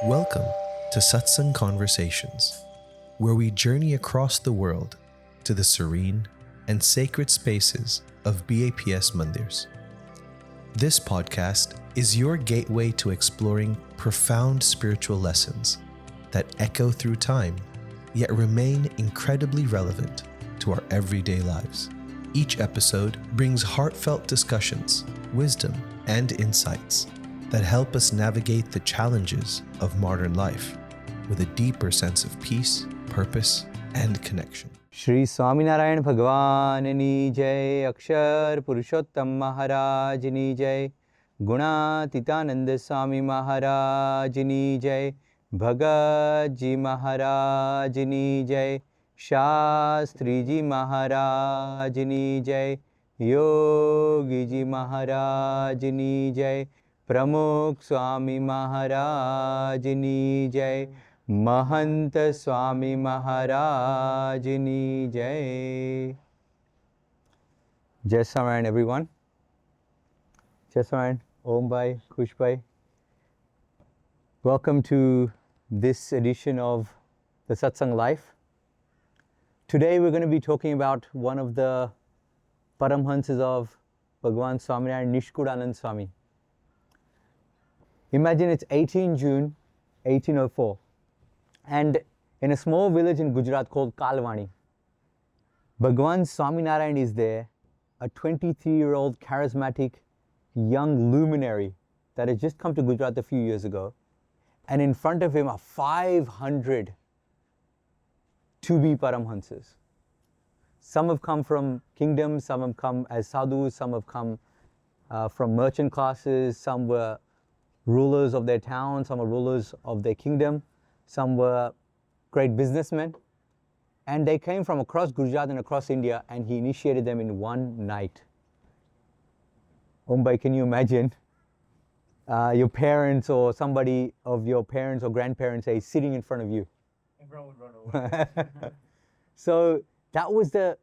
Welcome to Satsang Conversations, where we journey across the world to the serene and sacred spaces of BAPS Mandirs. This podcast is your gateway to exploring profound spiritual lessons that echo through time, yet remain incredibly relevant to our everyday lives. Each episode brings heartfelt discussions, wisdom, and insights that help us navigate the challenges of modern life with a deeper sense of peace, purpose, and connection. Shriji Maharaj Bhagwan ni jai, Akshar Purushottam Maharaj ni jai, Gunatitanand Swami Maharaj ni jai, Bhagat Ji Maharaj ni jai, Shriji Maharaj ni jai, Yogi Ji Maharaj ni jai, Pramukh Swami Maharaj ni jai, Mahant Swami Maharaj ni jai. Jai Samaran, everyone. Jai Samaran, Om Bhai, Khush Bhai. Welcome to this edition of the Satsang Life. Today we're going to be talking about one of the paramhansas of Bhagwan Swaminarayan, Nishkulanand Swami. Imagine it's 18 June 1804. And in a small village in Gujarat called Kalwani, Bhagwan Swaminarayan is there, a 23-year-old charismatic young luminary that has just come to Gujarat a few years ago. And in front of him are 500 to-be paramhansas. Some have come from kingdoms, some have come as sadhus, some have come from merchant classes, some were rulers of their town, some were rulers of their kingdom, some were great businessmen, and they came from across Gujarat and across India, and he initiated them in one night. Mumbai, can you imagine your parents or somebody of your parents or grandparents say sitting in front of you? Everyone would run over. So that was the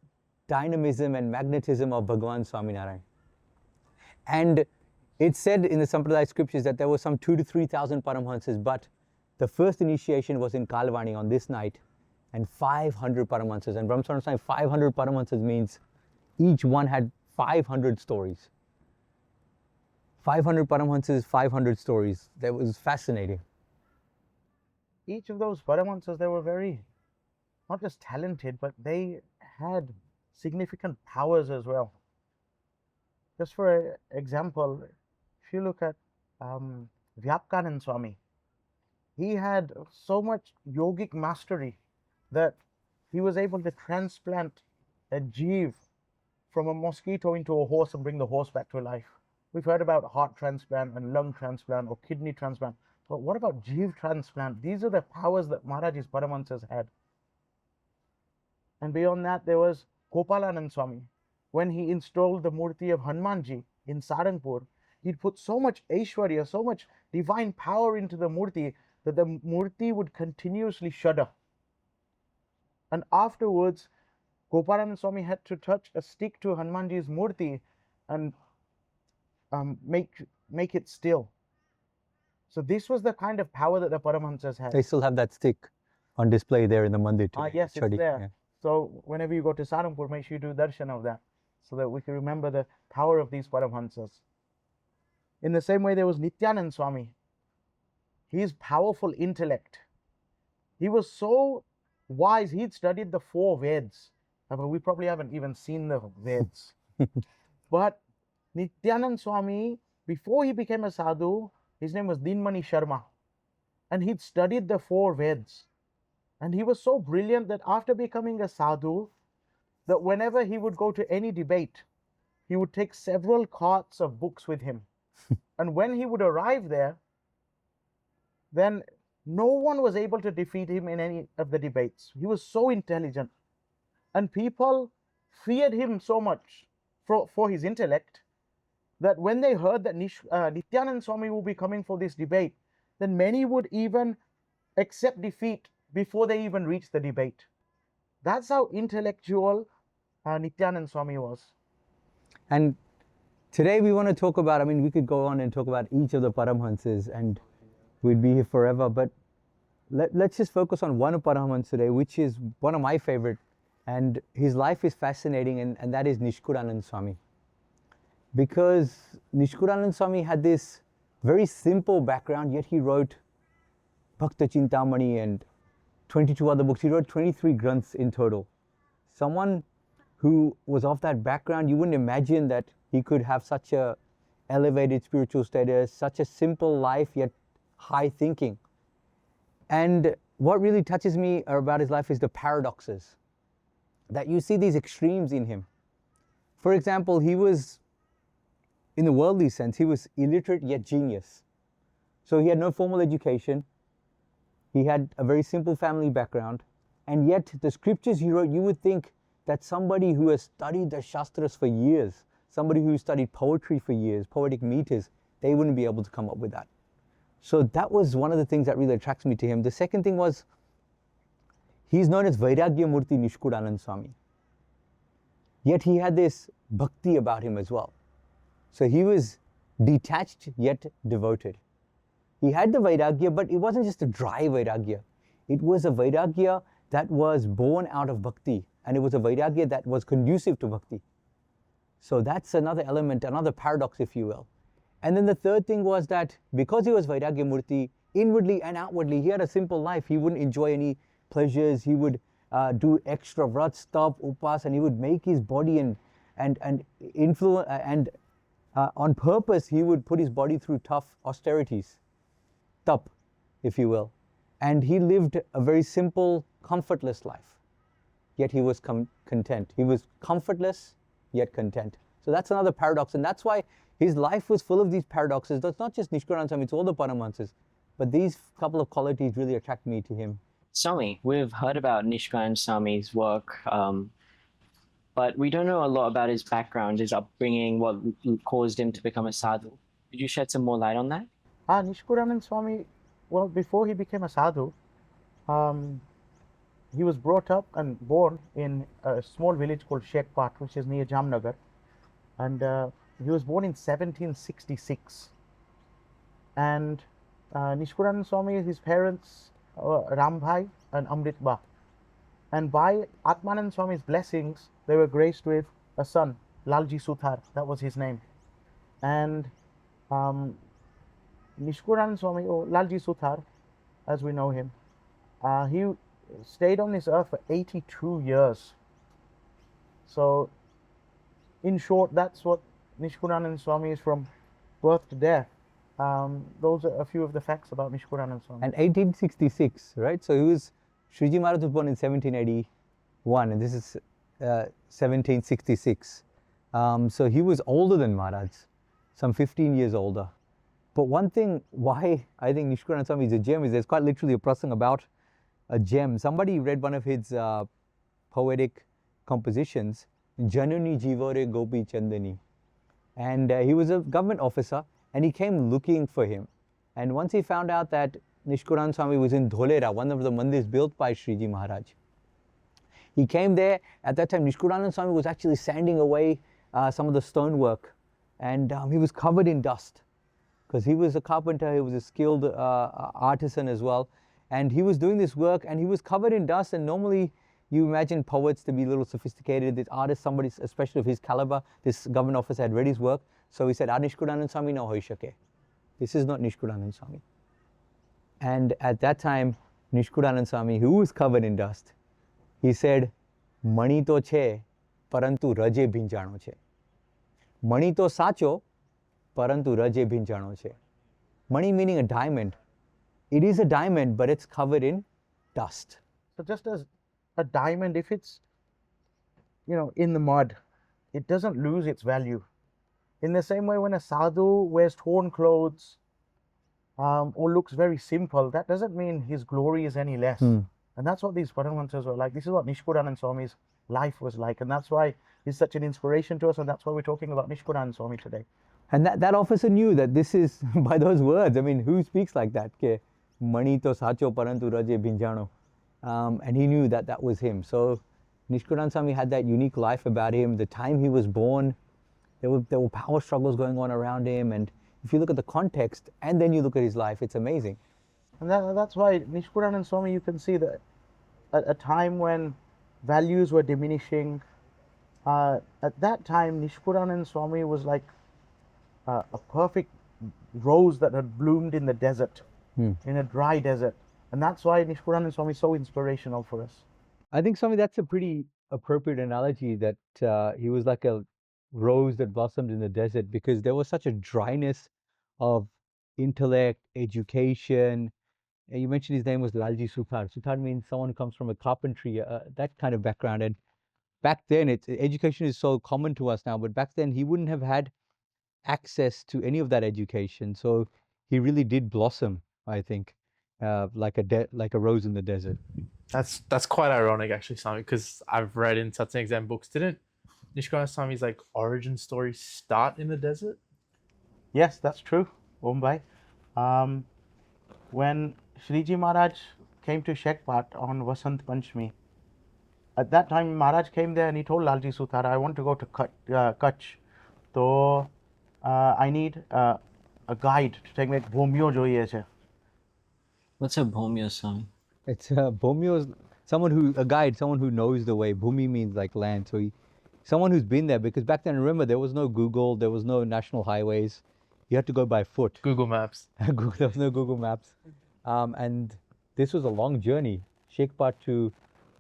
dynamism and magnetism of Bhagwan Swaminarayan. And it's said in the Sampradaya scriptures that there were some 2,000 to 3,000 paramhansas, but the first initiation was in Kalwani on this night, and 500 paramhansas. And Brahma Swaminarayan saying 500 paramhansas means each one had 500 stories. 500 paramhansas, 500 stories. That was fascinating. Each of those paramhansas, they were very, not just talented, but they had significant powers as well. Just for example, if you look at Vyapkanand Swami, he had so much yogic mastery that he was able to transplant a jeev from a mosquito into a horse and bring the horse back to life. We've heard about heart transplant and lung transplant or kidney transplant, but what about jeev transplant? These are the powers that Maharaj's paramahansas had. And beyond that, there was Gopalanand Swami. When he installed the murti of Hanumanji in Sarangpur, he'd put so much Aishwarya, so much divine power into the murti that the murti would continuously shudder. And afterwards, Gopalanand Swami had to touch a stick to Hanumanji's murti and make it still. So this was the kind of power that the Paramahansas had. They still have that stick on display there in the mandir today. Yes, it's there. Yeah. So whenever you go to Sarangpur, make sure you do darshan of that, so that we can remember the power of these Paramahansas. In the same way, there was Nityanand Swami. His powerful intellect. He was so wise, he'd studied the 4 Veds. We probably haven't even seen the Veds. But Nityanand Swami, before he became a sadhu, his name was Dinmani Sharma. And he'd studied the 4 Veds. And he was so brilliant that after becoming a sadhu, that whenever he would go to any debate, he would take several carts of books with him. And when he would arrive there, then no one was able to defeat him in any of the debates. He was so intelligent. And people feared him so much for his intellect that when they heard that Nityanand Swami will be coming for this debate, then many would even accept defeat before they even reached the debate. That's how intellectual Nityanand Swami was. And today we want to talk about, we could go on and talk about each of the paramhansas, and we'd be here forever. But let's just focus on one Paramahansa today, which is one of my favorite. And his life is fascinating, and that is Nishkulanand Swami. Because Nishkulanand Swami had this very simple background, yet he wrote Bhakta Chintamani and 22 other books. He wrote 23 granths in total. Someone who was of that background, you wouldn't imagine that he could have such a elevated spiritual status, such a simple life, yet high thinking. And what really touches me about his life is the paradoxes. That you see these extremes in him. For example, he was, in the worldly sense, he was illiterate yet genius. So he had no formal education. He had a very simple family background. And yet the scriptures he wrote, you would think that somebody who has studied the Shastras for years, somebody who studied poetry for years, poetic meters, they wouldn't be able to come up with that. So that was one of the things that really attracts me to him. The second thing was, he's known as Vairagya Murti Nishkulanand Swami. Yet he had this bhakti about him as well. So he was detached yet devoted. He had the Vairagya, but it wasn't just a dry Vairagya. It was a Vairagya that was born out of bhakti, and it was a Vairagya that was conducive to bhakti. So that's another element, another paradox, if you will. And then the third thing was that because he was Vairagya Murti, inwardly and outwardly, he had a simple life. He wouldn't enjoy any pleasures. He would do extra vrat stuff, upas, and he would make his body and influence, and on purpose he would put his body through tough austerities, tap, if you will. And he lived a very simple, comfortless life. Yet he was content. He was comfortless, yet content. So that's another paradox, and that's why his life was full of these paradoxes. That's not just Nishkulanand Swami, it's all the Paramahansas. But these couple of qualities really attract me to him. Swami, we've heard about Nishkulanand Swami's work, but we don't know a lot about his background, his upbringing, what caused him to become a sadhu. Could you shed some more light on that? Nishkulanand Swami, well, before he became a sadhu, he was brought up and born in a small village called Shekpat, which is near Jamnagar. And he was born in 1766. And Nishkulanand Swami, his parents, Rambhai and Amritba. And by Atmanand Swami's blessings, they were graced with a son, Lalji Suthar, that was his name. And Nishkulanand Swami, or Lalji Suthar, as we know him, he stayed on this earth for 82 years. So, in short, that's what Nishkulanand Swami is from birth to death. Those are a few of the facts about Nishkulanand Swami. And 1866, right? So he was, Shriji Maharaj was born in 1781, and this is 1766. So he was older than Maharaj, some 15 years older. But one thing why I think Nishkulanand Swami is a gem is there's quite literally a prasang about a gem. Somebody read one of his poetic compositions, Januni Jivore Gopi Chandani. And he was a government officer, and he came looking for him. And once he found out that Nishkulanand Swami was in Dholera, one of the mandirs built by Shriji Maharaj, he came there. At that time, Nishkulanand Swami was actually sanding away some of the stonework, and he was covered in dust because he was a carpenter, he was a skilled artisan as well, and he was doing this work and he was covered in dust. And normally you imagine poets to be a little sophisticated. This artist, somebody especially of his caliber, this government officer had read his work, so he said, Nishkulanand Swami no hoi shake. This is not Nishkulanand Swami. And at that time, Nishkulanand Swami, who was covered in dust, he said, Mani to che, parantu raje bhinjano che. Mani to sacho, parantu raje bhinjano che. Mani meaning a diamond. It is a diamond, but it's covered in dust. So just as a diamond, if it's, in the mud, it doesn't lose its value. In the same way, when a sadhu wears torn clothes or looks very simple, that doesn't mean his glory is any less. And that's what these Paramahansas were like. This is what Nishkulanand Swami's life was like. And that's why he's such an inspiration to us. And that's why we're talking about Nishkulanand Swami today. And that officer knew that this is by those words. I mean, who speaks like that? Ke Mani to sacho parantu raje bhinjano. And he knew that that was him. So Nishkulanand Swami had that unique life about him. The time he was born, there were power struggles going on around him, and if you look at the context and then you look at his life, it's amazing. And that's why Nishkulanand Swami, you can see that at a time when values were diminishing, at that time Nishkulanand Swami was like a perfect rose that had bloomed in the desert, in a dry desert. And that's why Nishkulanand Swami is so inspirational for us. I think, Swami, that's a pretty appropriate analogy, that he was like a rose that blossomed in the desert, because there was such a dryness of intellect, education. And you mentioned his name was Lalji Suthar. Suthar means someone who comes from a carpentry, that kind of background. And back then, education is so common to us now, but back then he wouldn't have had access to any of that education. So he really did blossom, I think, like a rose in the desert. That's quite ironic, actually, Swami, because I've read in Satsang exam books, didn't Nishkulanand Swami's like origin story start in the desert? Yes, that's true, Mumbai. When Shriji Maharaj came to Shekpat on Vasant Panchami, at that time Maharaj came there and he told Lalji Suthar, I want to go to Kutch. So I need a guide to take me Bhomyo joiye che. What's a bhomyo, Swami? It's Bhumyo is a guide, someone who knows the way. Bhumi means like land. So someone who's been there, because back then, remember, there was no Google, there was no national highways. You had to go by foot. Google Maps. There was no Google Maps. And this was a long journey. Shekpat to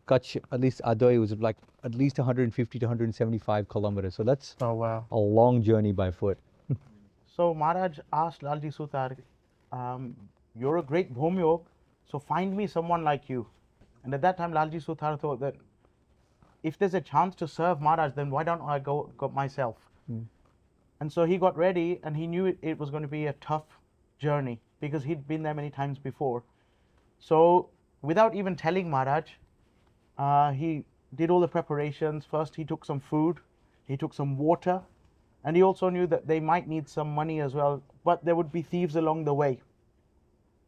Kutch, at least Adoy, was like at least 150 to 175 kilometers. So that's Oh, wow. a long journey by foot. So Maharaj asked Lalji Suthar, you're a great Bhomyog, so find me someone like you. And at that time Lalji Suthar thought that if there's a chance to serve Maharaj, then why don't I go myself? And so he got ready, and he knew it was going to be a tough journey because he'd been there many times before. So without even telling Maharaj, he did all the preparations. First he took some food, he took some water, and he also knew that they might need some money as well, but there would be thieves along the way.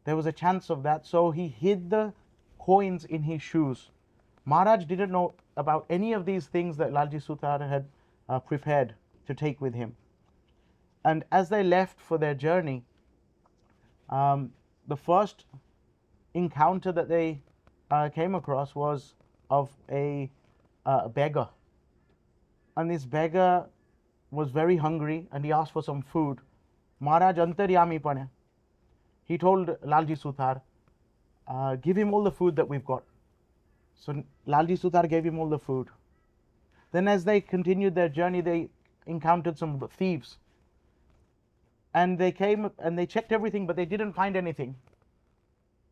There was a chance of that, so he hid the coins in his shoes. Maharaj didn't know about any of these things that Lalji Suthar had prepared to take with him. And as they left for their journey, the first encounter that they came across was of a beggar. And this beggar was very hungry and he asked for some food. Maharaj antaryami pane. He told Lalji Suthar, give him all the food that we've got. So Lalji Suthar gave him all the food. Then as they continued their journey, they encountered some thieves. And they came and they checked everything, but they didn't find anything.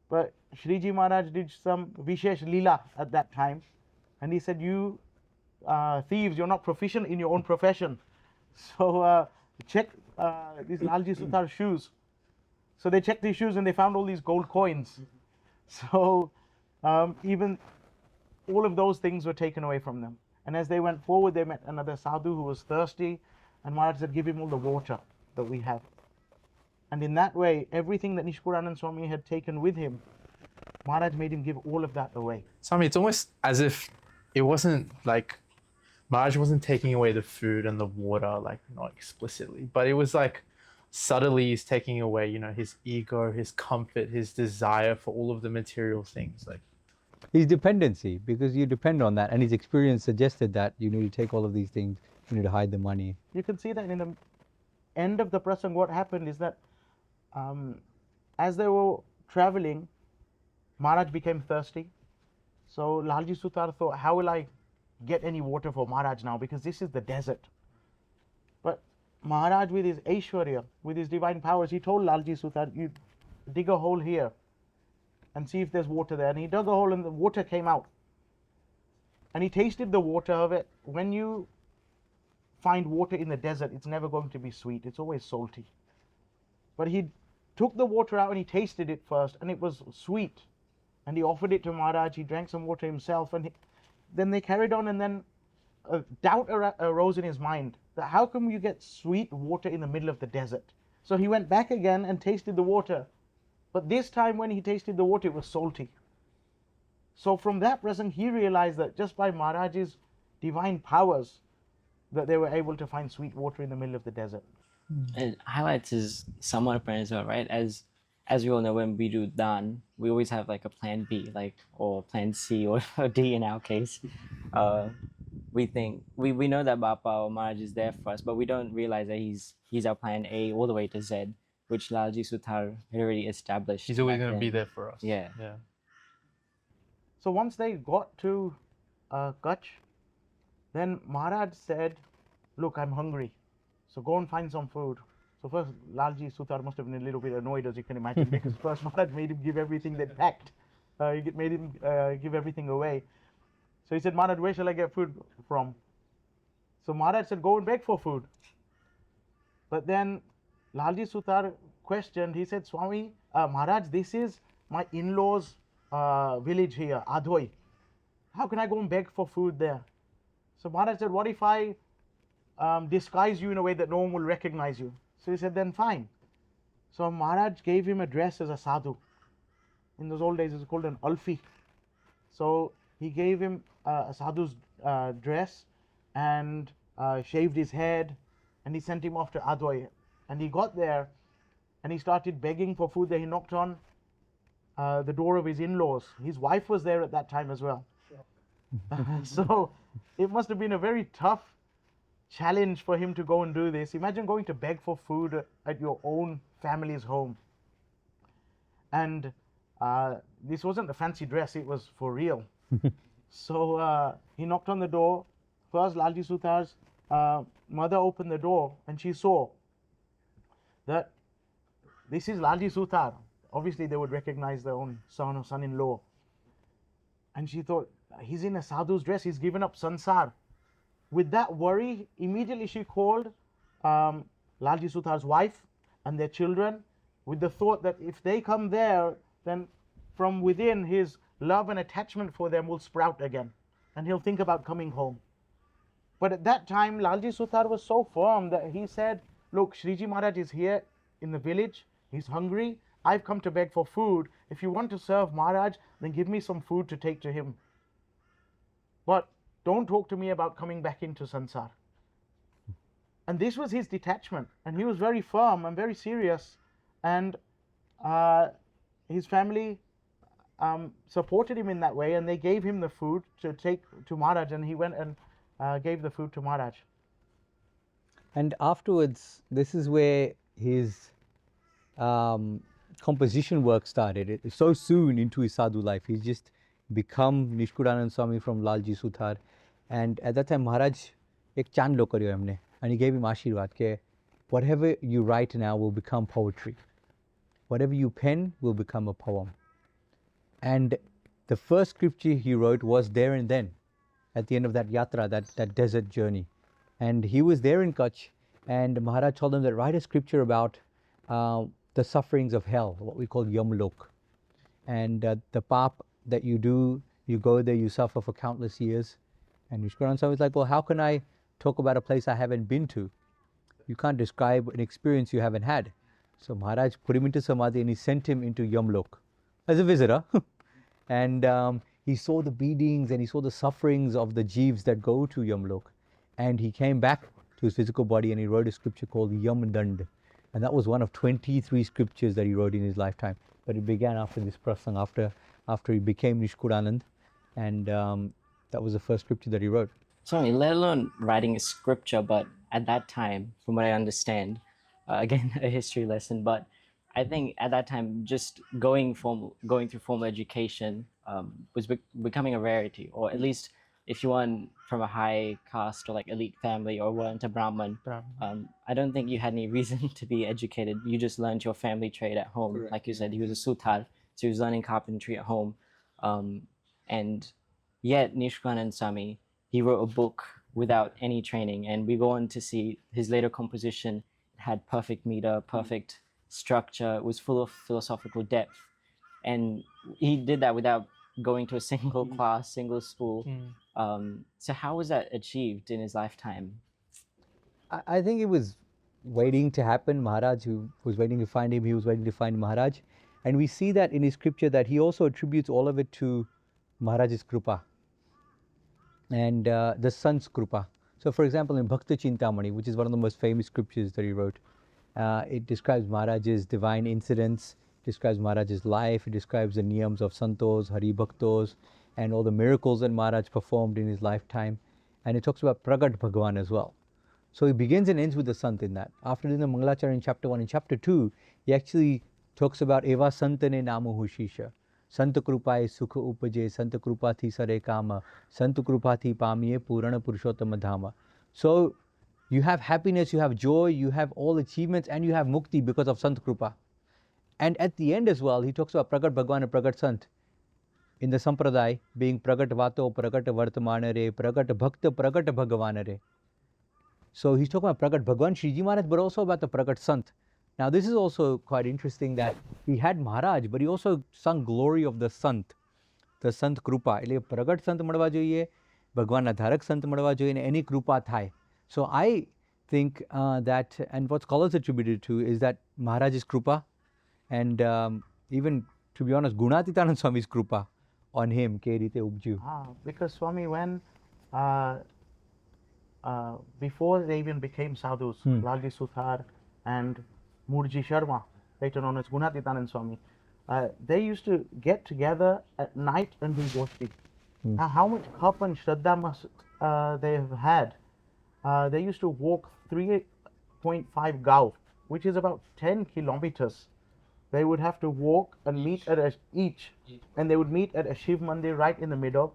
But Shriji Maharaj did some Vishesh Leela at that time. And he said, you thieves, you're not proficient in your own profession. So check these Lalji Suthar shoes. So they checked these shoes and they found all these gold coins. So even all of those things were taken away from them. And as they went forward, they met another sadhu who was thirsty. And Maharaj said, give him all the water that we have. And in that way, everything that Nishkulanand Swami had taken with him, Maharaj made him give all of that away. Swami, it's almost as if it wasn't like Maharaj wasn't taking away the food and the water, like not explicitly, but it was like subtly he's taking away, you know, his ego, his comfort, his desire for all of the material things. Like His dependency, because you depend on that, and his experience suggested that you need to take all of these things, you need to hide the money. You can see that in the end of the prasang, what happened is that as they were traveling, Maharaj became thirsty. So Lalji Suthar thought, how will I get any water for Maharaj now, because this is the desert. But Maharaj, with his Aishwarya, with his divine powers, he told Lalji Suthar, you dig a hole here and see if there's water there. And he dug a hole and the water came out. And he tasted the water of it. When you find water in the desert, it's never going to be sweet, it's always salty. But he took the water out and he tasted it first, and it was sweet. And he offered it to Maharaj, he drank some water himself, and then they carried on, and then a doubt arose in his mind that how come you get sweet water in the middle of the desert? So he went back again and tasted the water. But this time when he tasted the water, it was salty. So from that present, he realized that just by Maharaj's divine powers, that they were able to find sweet water in the middle of the desert. It highlights his samarpan as well, right? As we all know, when we do dan, we always have like a plan B, like or plan C or D in our case. We think we know that Bapa or Maharaj is there for us, but we don't realize that he's our plan A all the way to Z, which Lalji Suthar had already established. He's always back going to be then. there for us. Yeah. Yeah. So once they got to Kutch, then Maharaj said, "Look, I'm hungry, so go and find some food." So first, Lalji Suthar must have been a little bit annoyed, as you can imagine, because first Maharaj made him give everything they packed. Made him give everything away. So he said, "Maharaj, where shall I get food from?" So Maharaj said, "Go and beg for food." But then Lalji Suthar questioned. He said, "Swami, Maharaj, this is my in-laws' village here, Adhoi. How can I go and beg for food there?" So Maharaj said, "What if I disguise you in a way that no one will recognize you?" So he said, "Then fine." So Maharaj gave him a dress as a sadhu. In those old days, it was called an alfi. So he gave him a sadhu's dress and shaved his head, and he sent him off to Adwai. And he got there and he started begging for food there. He knocked on the door of his in-laws. His wife was there at that time as well. So it must have been a very tough challenge for him to go and do this. Imagine going to beg for food at your own family's home. And this wasn't a fancy dress, it was for real. So he knocked on the door. First, Lalji Suthar's mother opened the door and she saw that this is Lalji Suthar. Obviously, they would recognize their own son or son-in-law. And she thought, he's in a sadhu's dress, he's given up sansar. With that worry, immediately she called Lalji Suthar's wife and their children, with the thought that if they come there, then from within his love and attachment for them will sprout again, and he'll think about coming home. But at that time, Lalji Suthar was so firm that he said, "Look, Shriji Maharaj is here in the village, he's hungry, I've come to beg for food. If you want to serve Maharaj, then give me some food to take to him. But don't talk to me about coming back into sansar." And this was his detachment, and he was very firm and very serious, and his family supported him in that way, and they gave him the food to take to Maharaj, and he went and gave the food to Maharaj. And afterwards, this is where his composition work started. So soon into his sadhu life, he's just become Nishkulanand Swami from Lalji Suthar. And at that time, Maharaj ek chandlo karyo humne, and he gave him ashirwad ke whatever you write now will become poetry. Whatever you pen will become a poem. And the first scripture he wrote was there and then, at the end of that yatra, that desert journey. And he was there in Kutch, and Maharaj told him that write a scripture about the sufferings of hell, what we call Yamlok. And the pap that you do, you go there, you suffer for countless years. And Nishkulanand Swami was like, well, how can I talk about a place I haven't been to? You can't describe an experience you haven't had. So Maharaj put him into Samadhi and he sent him into Yamlok as a visitor. And he saw the beatings and he saw the sufferings of the jeeves that go to Yamlok. And he came back to his physical body and he wrote a scripture called Yamdand. And that was one of 23 scriptures that he wrote in his lifetime. But it began after this prasang, after he became Nishkulanand. And that was the first scripture that he wrote. Sorry, let alone writing a scripture, but at that time, from what I understand, again, a history lesson, but I think at that time, just going through formal education was becoming a rarity, or at least if you weren't from a high caste or like elite family or weren't a Brahmin, I don't think you had any reason to be educated. You just learned your family trade at home. Correct. Like you said, he was a Suthar, so he was learning carpentry at home. And yet, Nishkulanand Swami, he wrote a book without any training, and we go on to see his later composition. It had perfect meter, perfect structure. It was full of philosophical depth, and he did that without going to a single class, single school. So how was that achieved in his lifetime? I think it was waiting to happen. Maharaj, who was waiting to find him, he was waiting to find Maharaj. And we see that in his scripture that he also attributes all of it to Maharaj's Krupa and the son's Krupa. So for example, in Bhakta Chintamani, which is one of the most famous scriptures that he wrote, It describes Maharaj's divine incidents, describes Maharaj's life, it describes the niyams of santos, hari bhaktos, and all the miracles that Maharaj performed in his lifetime. And it talks about Pragat Bhagwan as well. So he begins and ends with the Sant in that. After doing the Mangalacharya in chapter 1, in chapter 2, he actually talks about Eva Santane Namuhu Shisha. Sant Krupai Sukha Upaje, Sant Krupati Sare Kama, Sant Krupati Pamiye Purana Purushottama Dhama. So you have happiness, you have joy, you have all achievements, and you have mukti because of Sant Krupa. And at the end as well, he talks about Pragat Bhagwan and Pragat Sant. In the Sampradaya, being Pragat Vato, Pragat Vartamanare, Pragat Bhakta, Pragat Bhagavanare. So he's talking about Pragat Bhagwan Shriji Maharaj, but also about the Pragat Sant. Now this is also quite interesting that he had Maharaj, but he also sung glory of the Sant Krupa. એટલે પ્રગટ સંત મળવા જોઈએ, ભગવાનના ધારક સંત મળવા જોઈએ, અને એની કૃપા થાય. So I think that, and what scholars attributed to is that Maharaj's krupa, and even, to be honest, Gunatitanand Swami's krupa on him, ke rite upju. Because Swami, when before they even became sadhus, Lalji Suthar and Murji Sharma, later known as Gunatitanand Swami, they used to get together at night and do goshti. Now, how much cup and shraddha must they have had? They used to walk 3.5 gav, which is about 10 kilometers. They would have to walk and meet at each, and they would meet at a Shiv Mandir right in the middle.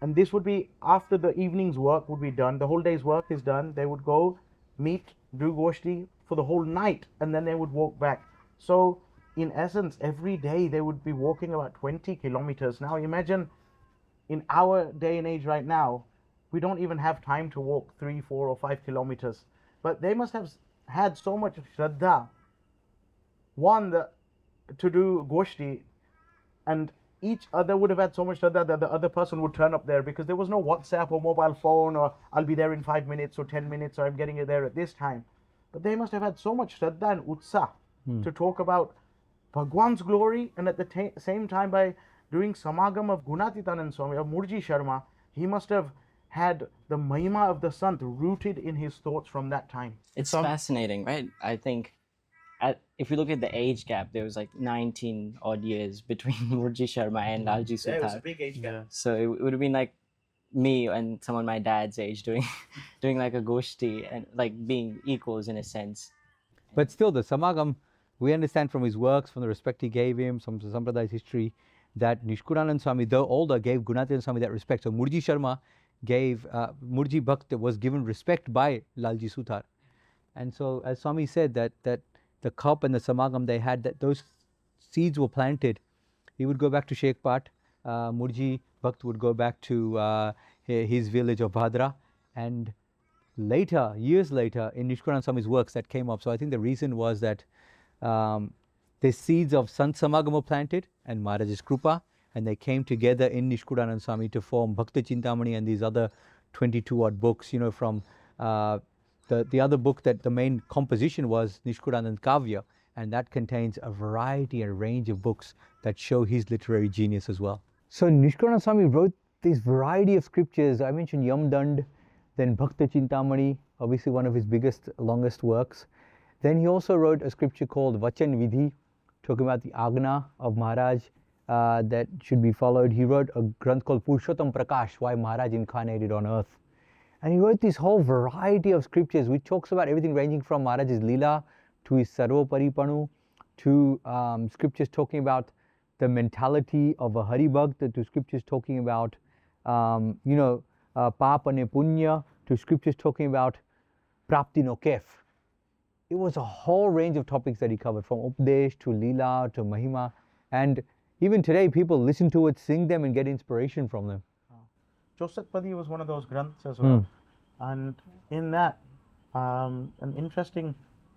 And this would be after the evening's work would be done. The whole day's work is done. They would go meet, do goshti for the whole night, and then they would walk back. So in essence, every day they would be walking about 20 kilometers. Now imagine in our day and age right now, we don't even have time to walk 3, 4 or 5 kilometers. But they must have had so much shraddha. One, to do goshti, and each other would have had so much shraddha that the other person would turn up there, because there was no WhatsApp or mobile phone or I'll be there in 5 minutes or 10 minutes or I'm getting there at this time. But they must have had so much shraddha and utsa to talk about Bhagwan's glory, and at the same time, by doing samagam of Gunatitanand Swami, of Murji Sharma, he must have had the mahima of the Sant rooted in his thoughts from that time. It's fascinating, right? I think if you look at the age gap, there was like 19 odd years between Murji Sharma and Lalji Suthar. Yeah, it was a big age gap. So it would have been like me and someone my dad's age doing like a goshti and like being equals in a sense. But still, the Samagam, we understand from his works, from the respect he gave him, from the Sampraday's history, that Nishkulanand Swami, though older, gave Gunatitanand Swami that respect. So Murji Sharma gave, Murji Bhakt was given respect by Lalji Suthar. And so, as Swami said, that the cup and the Samagam they had, that those seeds were planted. He would go back to Shekpat, Murji Bhakt would go back to his village of Bhadra, and later, years later, in Nishkulanand Swami's works that came up. So I think the reason was that the seeds of Sant Samagam were planted and Maharaj's Krupa, and they came together in Nishkulanand Swami to form Bhakta Chintamani and these other 22 odd books, you know, from the other book that the main composition was Nishkulanand Kavya, and that contains a variety and range of books that show his literary genius as well. So Nishkulanand Swami wrote this variety of scriptures. I mentioned Yamdand, then Bhakta Chintamani, obviously one of his biggest, longest works. Then he also wrote a scripture called Vachan Vidhi, talking about the Agna of Maharaj that should be followed. He wrote a granth called Purushottam Prakash, why Maharaj incarnated on earth. And he wrote this whole variety of scriptures which talks about everything ranging from Maharaj's Leela to his Sarva Paripanu, to scriptures talking about the mentality of a Hari Bhakt, to scriptures talking about, Papa ne Punya, to scriptures talking about Prapti no Kef. It was a whole range of topics that he covered, from Updesh to Leela to Mahima. And even today, people listen to it, sing them, and get inspiration from them. Chosatpadi was one of those granths as well. And in that, an interesting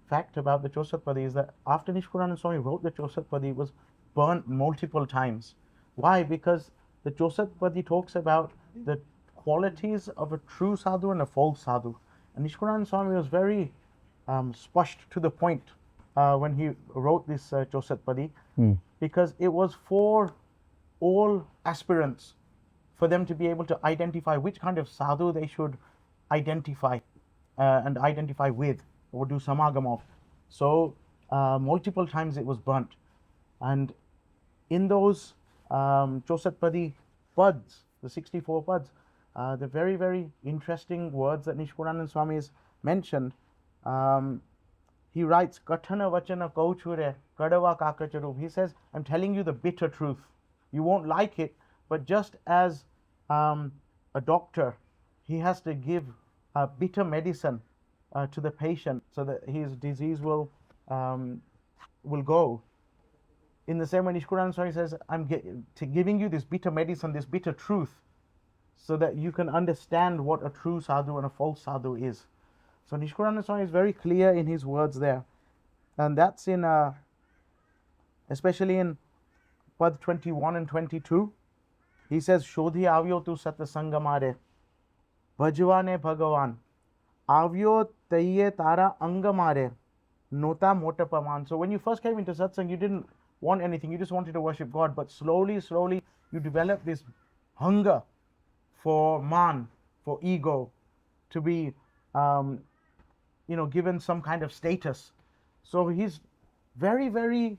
fact about the Chosatpadi is that after Nishkulanand Swami wrote the Chosatpadi, it was burnt multiple times. Why? Because the Chosatpadi talks about the qualities of a true sadhu and a false sadhu. And Nishkulanand Swami was very spushed to the point when he wrote this Chosatpadi, because it was for all aspirants, for them to be able to identify which kind of sadhu they should identify and identify with. would do samagam of. So multiple times it was burnt. And in those Chosatpadi pads, the 64 pads, the very, very interesting words that Nishkulanand Swami has mentioned. He writes, Kathana vachana kauchure kadava kakacharup. He says, I'm telling you the bitter truth. You won't like it, but just as a doctor, he has to give bitter medicine to the patient so that his disease will go. In the same way, Nishkulanand Swami says, I'm giving you this bitter medicine, this bitter truth, so that you can understand what a true sadhu and a false sadhu is. So Nishkulanand Swami is very clear in his words there. And that's in, especially in Pad 21 and 22. He says, Shodhi avyo tu satsangamare, bhajvane bhagavan, avyo taiye tara angamare, nota motapaman. So when you first came into satsang, you didn't want anything, you just wanted to worship God. But slowly, slowly, you develop this hunger for man, for ego, to be given some kind of status. So he's very, very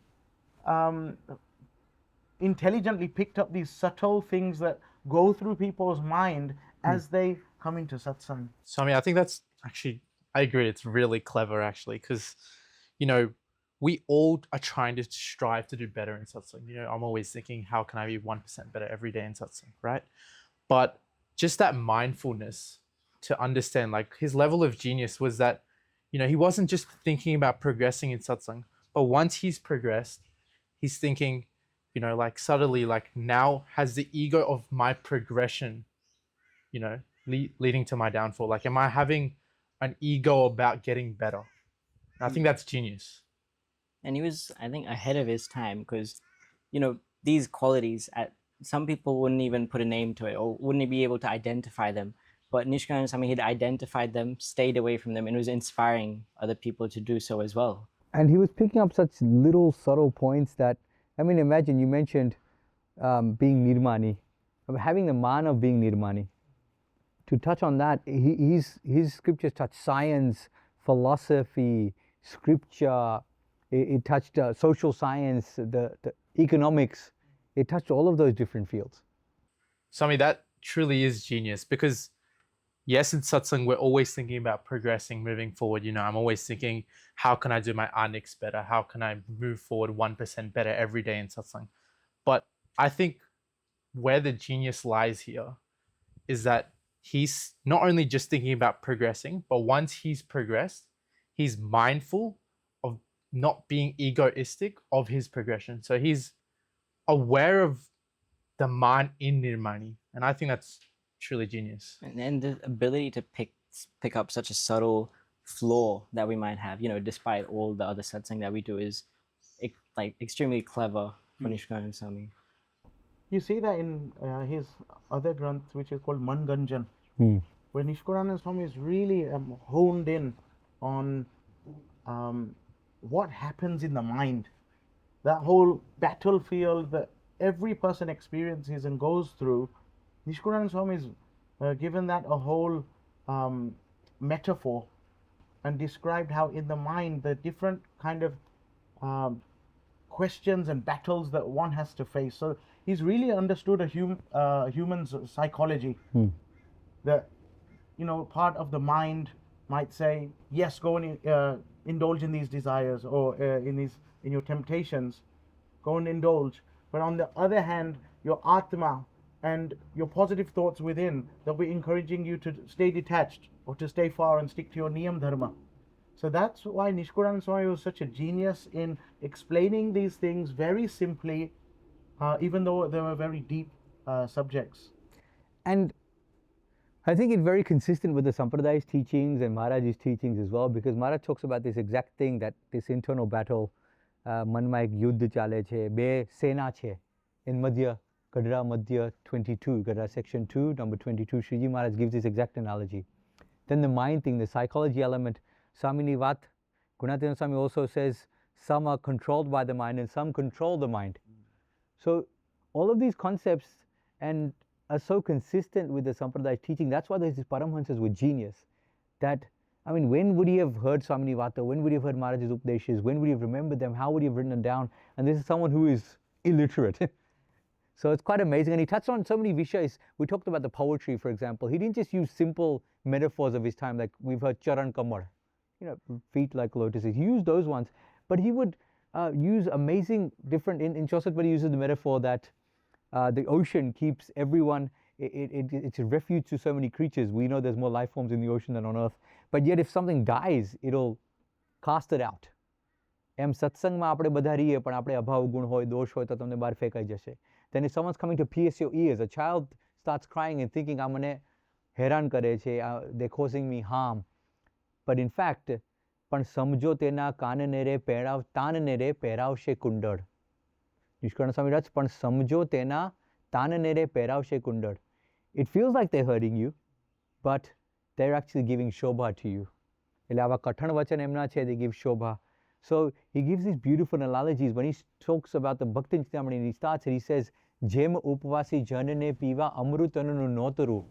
intelligently picked up these subtle things that go through people's mind as they come into satsang. Swami, I think that's actually, I agree, it's really clever actually, because, we all are trying to strive to do better in satsang. I'm always thinking, how can I be 1% better every day in satsang, right? But just that mindfulness to understand, like his level of genius was that, he wasn't just thinking about progressing in satsang, but once he's progressed, he's thinking, like subtly, like now has the ego of my progression, leading to my downfall? Like, am I having an ego about getting better? And I think that's genius. And he was, I think, ahead of his time because, these qualities, some people wouldn't even put a name to it or wouldn't be able to identify them. But Nishkulanand Swami had identified them, stayed away from them, and was inspiring other people to do so as well. And he was picking up such little subtle points that, imagine you mentioned being nirmani, having the man of being nirmani. To touch on that, his scriptures touch science, philosophy, scripture. It touched social science, the economics. It touched all of those different fields. Swami, that truly is genius because, yes, in satsang, we're always thinking about progressing, moving forward. I'm always thinking, how can I do my anix better? How can I move forward 1% better every day in satsang? But I think where the genius lies here is that he's not only just thinking about progressing, but once he's progressed, he's mindful of not being egoistic of his progression. So he's aware of the man in nirmani. And I think that's truly genius. And the ability to pick up such a subtle flaw that we might have, despite all the other satsang that we do, is like extremely clever for Nishkulanand Swami. You see that in his other granth, which is called Manganjan, where Nishkulanand Swami is really honed in on what happens in the mind. That whole battlefield that every person experiences and goes through, Nishkulanand Swami has given that a whole metaphor and described how in the mind the different kind of questions and battles that one has to face. So he's really understood a human's psychology. That part of the mind might say, yes, go and indulge in these desires or in your temptations, go and indulge. But on the other hand, your atma and your positive thoughts within, they'll be encouraging you to stay detached or to stay far and stick to your niyam dharma. So that's why Nishkulanand Swami was such a genius in explaining these things very simply, even though they were very deep subjects. And I think it's very consistent with the Sampraday's teachings and Maharaj's teachings as well, because Maharaj talks about this exact thing, that this internal battle, manma ek yuddh chale che, be sena che, in Madhya, Gadra Madhya 22, Gadra section 2, number 22, Shriji Maharaj gives this exact analogy. Then the mind thing, the psychology element, Swamini Vat, Gunatana Swami also says, some are controlled by the mind and some control the mind. So all of these concepts and are so consistent with the Sampradaya teaching. That's why these paramhansas were genius. That I mean, when would he have heard Swamini Vata? When would he have heard Maharaj's Updeshas? When would he have remembered them? How would he have written them down? And this is someone who is illiterate. So it's quite amazing. And he touched on so many vishayas. We talked about the poetry, for example. He didn't just use simple metaphors of his time, like we've heard charan kamar, feet like lotuses. He used those ones. But he would use amazing different, in Chaucer, he uses the metaphor that the ocean keeps everyone, it's a refuge to so many creatures. We know there's more life forms in the ocean than on earth. But yet if something dies, it'll cast it out. એમ સત્સંગમાં આપણે બધા રહીએ પણ આપણે અભાવ ગુણ હોય દોષ હોય તો તમને બહાર ફેંકાઈ જશે. Then if someone's coming to pierce your ears, a child starts crying and thinking આ મને હેરાન કરે છે, they're causing me harm. But in fact, પણ સમજો તેના કાનને રે તાનને રે પહેરાવશે કુંડળ. નિષ્કુળાનંદ સ્વામી writes, પણ સમજો તેના તાનને રે પહેરાવશે કુંડળ. It feels like they're hurting you, but they're actually giving shobha to you. એટલે આવા કઠણ વચન એમના છે, they give shobha. So he gives these beautiful analogies when he talks about the Bhakti Chintamani, and he starts it, he says, Jem upvasi janane piva amrutananu notaru.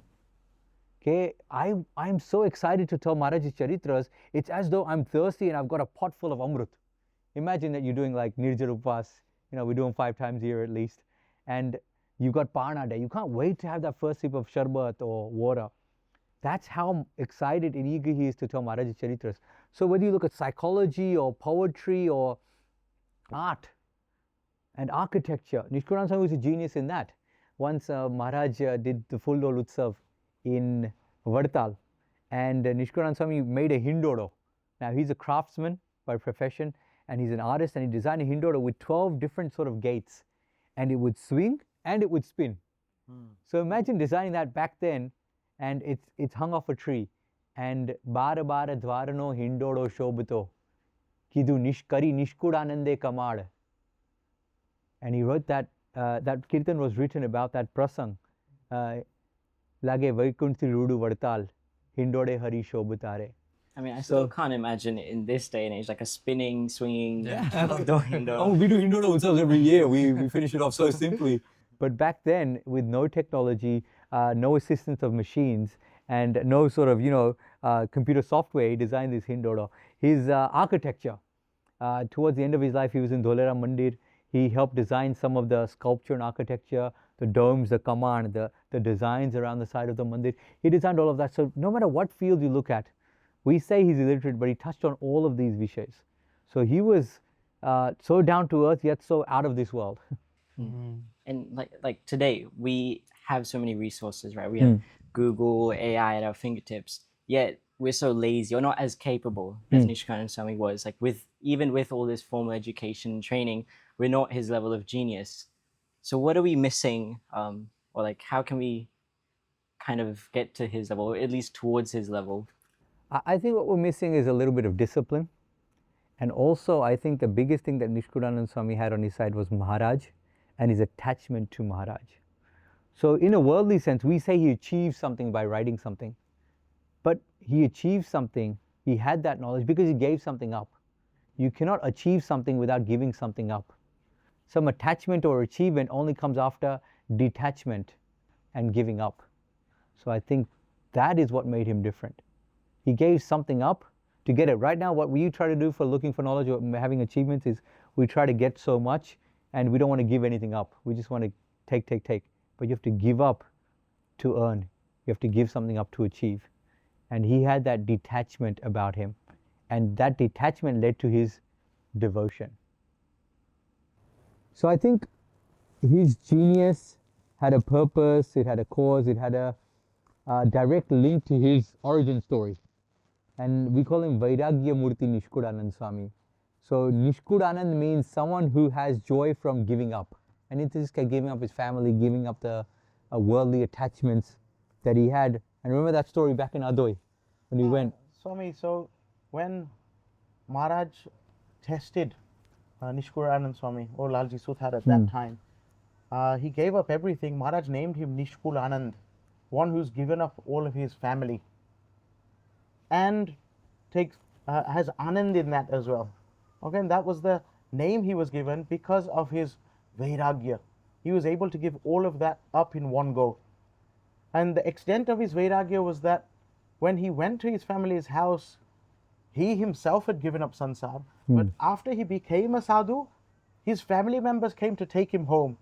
Okay, I'm so excited to tell Maharaj's Charitras, it's as though I'm thirsty and I've got a pot full of amrut. Imagine that you're doing like Nirjar Upvas, we're doing 5 times a year at least, and you've got Parna Day. You can't wait to have that first sip of sharbat or water. That's how excited and eager he is to tell Maharaj's Charitras. So whether you look at psychology or poetry or art and architecture, Nishkulanand Swami was a genius in that. Once Maharaj did the full Dol Utsav in Vadtal, and Nishkulanand Swami made a hindoro. Now he's a craftsman by profession and he's an artist, and he designed a hindoro with 12 different sort of gates, and it would swing and it would spin. So imagine designing that back then, and it's hung off a tree. And bara bara dwarano hindoro shobito kidu nishkari nishkudanande kamad. And he wrote that kirtan was written about that prasang. Lage vaikunthi rudu vartal hindore hari shobitare. I mean, I still can't imagine in this day and age, like a spinning, swinging hindoro. Oh, we do hindoro themselves every year. We finish it off so simply. But back then, with no technology, no assistance of machines, and no sort of, computer software, he designed this hindoro. His architecture, towards the end of his life, he was in Dholera Mandir. He helped design some of the sculpture and architecture, the domes, the kaman, the designs around the side of the mandir. He designed all of that. So no matter what field you look at, we say he's illiterate, but he touched on all of these vishayas. So he was so down to earth, yet so out of this world. And like today, we have so many resources, right? We have Google, AI at our fingertips, yet we're so lazy or not as capable as Nishkulanand Swami was. Like even with all this formal education and training, we're not his level of genius. So what are we missing? Or like how can we kind of get to his level, or at least towards his level? I think what we're missing is a little bit of discipline. And also, I think the biggest thing that Nishkulanand Swami had on his side was Maharaj and his attachment to Maharaj. So in a worldly sense, we say he achieved something by writing something. But he achieved something, he had that knowledge because he gave something up. You cannot achieve something without giving something up. Some attachment or achievement only comes after detachment and giving up. So I think that is what made him different. He gave something up to get it. Right now, what we try to do for looking for knowledge or having achievements is we try to get so much and we don't want to give anything up. We just want to take. But you have to give up to earn. You have to give something up to achieve. And he had that detachment about him. And that detachment led to his devotion. So I think his genius had a purpose, it had a cause, it had a direct link to his origin story. And we call him Vairagya Murti Nishkulanand Swami. So Nishkulanand means someone who has joy from giving up. And in this case, giving up his family, giving up the worldly attachments that he had. And remember that story back in Adoy when he went. Swami, so when Maharaj tested Nishkulanand Swami or Lalji Suthar at that time, he gave up everything. Maharaj named him Nishkulanand, one who's given up all of his family, and has Anand in that as well. Okay, and that was the name he was given because of his Vairagya. He was able to give all of that up in one go. And the extent of his Vairagya was that when he went to his family's house, he himself had given up sansar, but after he became a sadhu, his family members came to take him home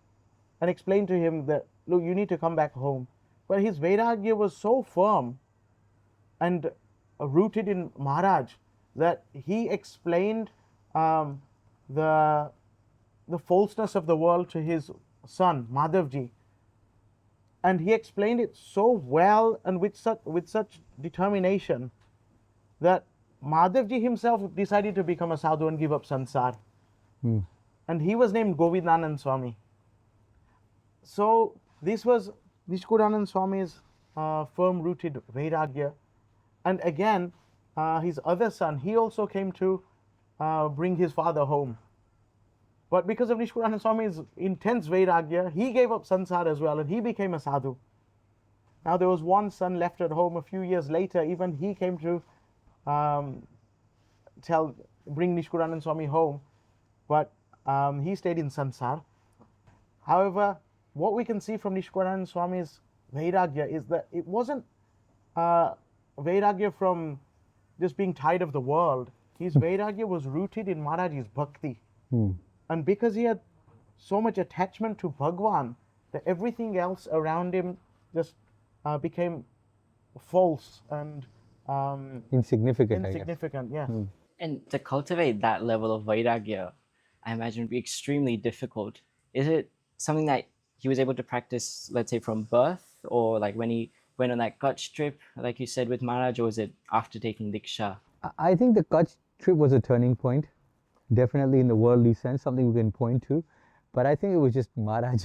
and explained to him that, look, you need to come back home. But his Vairagya was so firm and rooted in Maharaj that he explained the falseness of the world to his son, Madhavji. And he explained it so well and with such determination that Madhavji himself decided to become a sadhu and give up sansar. And he was named Govindanand Swami. So this was Nishkulanand Swami's firm-rooted Vairagya. And again, his other son, he also came to bring his father home. But because of Nishkulanand Swami's intense Vairagya, he gave up sansar as well and he became a sadhu. Now there was one son left at home a few years later, even he came to bring Nishkulanand Swami home, but he stayed in sansar. However, what we can see from Nishkulanand Swami's Vairagya is that it wasn't Vairagya from just being tired of the world. His Vairagya was rooted in Maharaj's bhakti. And because he had so much attachment to Bhagwan, that everything else around him just became false and Insignificant, I guess. insignificant. Yeah. And to cultivate that level of vairagya, I imagine would be extremely difficult. Is it something that he was able to practice, let's say, from birth, or like when he went on that Kutch trip, like you said, with Maharaj, or was it after taking Diksha? I think the Kutch trip was a turning point, definitely in the worldly sense, something we can point to. But I think it was just Maharaj,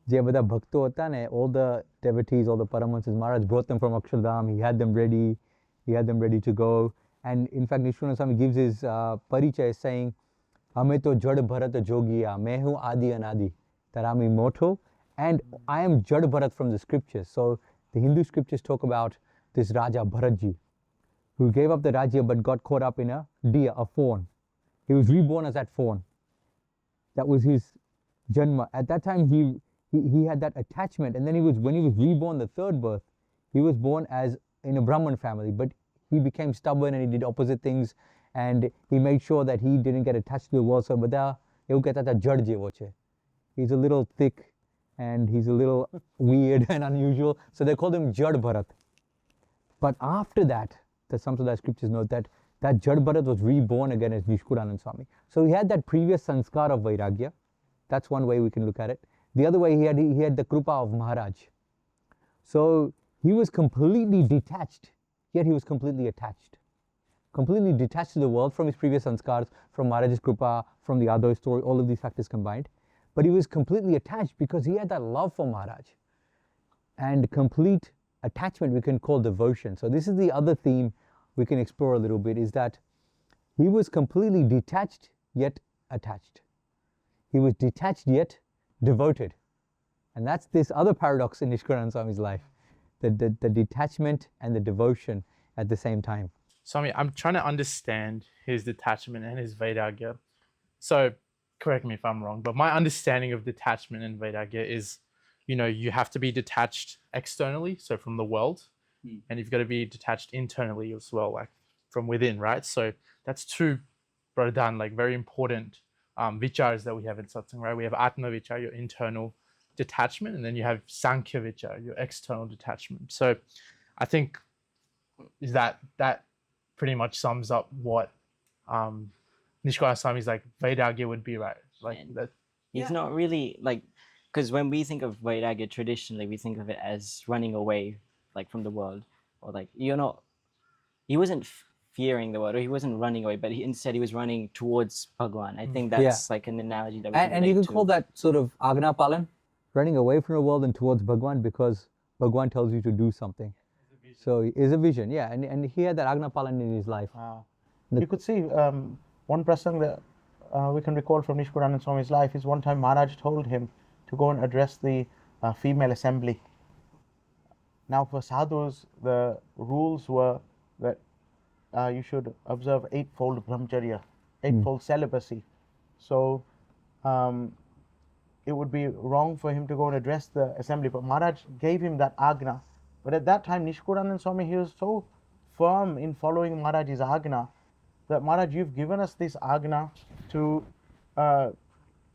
je bada bhakto hota ne, all the devotees, all the paramhansas, Maharaj brought them from Akshardham, he had them ready to go. And in fact, Nishkulanand Swami gives his parichay saying, Hame to jad bharat jogiya, main hu adi anadi, that I'm immortal, and I am jad bharat from the scriptures. So the Hindu scriptures talk about this Raja Bharatji, who gave up the Rajya but got caught up in a deer, a fawn. He was reborn as that fawn. That was his janma. At that time, he had that attachment, and then when he was reborn, the third birth, he was born as in a Brahman family, but he became stubborn and he did opposite things, and he made sure that he didn't get attached to the world. So bada એવું કહેતા હતા જડ જેવો છે. He's a little thick and he's a little weird and unusual, so they called him Jad Bharat. But after that, the Samsudaya scriptures note that Jad Bharat was reborn again as Nishkulanand Swami. So he had that previous sanskar of Vairagya. That's one way we can look at it. The other way, he had the Krupa of Maharaj. So he was completely detached, yet he was completely attached. Completely detached to the world from his previous sanskars, from Maharaj's Krupa, from the other story, all of these factors combined. But he was completely attached because he had that love for Maharaj. And complete attachment we can call devotion. So this is the other theme we can explore a little bit, is that he was completely detached yet attached. He was detached yet devoted. And that's this other paradox in Nishkulanand Swami's life, the detachment and the devotion at the same time. Swami, I'm trying to understand his detachment and his Vairagya. So, correct me if I'm wrong, but my understanding of detachment and Vairagya is, you have to be detached externally, so from the world, and you've got to be detached internally as well, like from within, right? So that's two pradhan, like very important vichars that we have in Satsang, right? We have Atma Vichar, your internal detachment, and then you have Sankhya Vichar, your external detachment. So I think is that pretty much sums up what Nishkulanand Swami's like Vairagya would be, right? Like And that. He's not really like, because when we think of Vairagya traditionally, we think of it as running away, like from the world, or like he wasn't fearing the world, or he wasn't running away, but instead he was running towards Bhagwan. I think that's like an analogy that we can And you relate can call that sort of Agna Palan, running away from the world and towards Bhagwan, because Bhagwan tells you to do something. So it is a vision, yeah. And he had that Agna Palan in his life. You could see one prasang that we can recall from Nishkulanand Swami's life is one time Maharaj told him to go and address the female assembly. Now for sadhus, the rules were that you should observe eightfold brahmacharya, eightfold celibacy. So it would be wrong for him to go and address the assembly. But Maharaj gave him that agna But at that time, Nishkulanand Swami, he was so firm in following Maharaj's Agna that Maharaj, you've given us this Agna to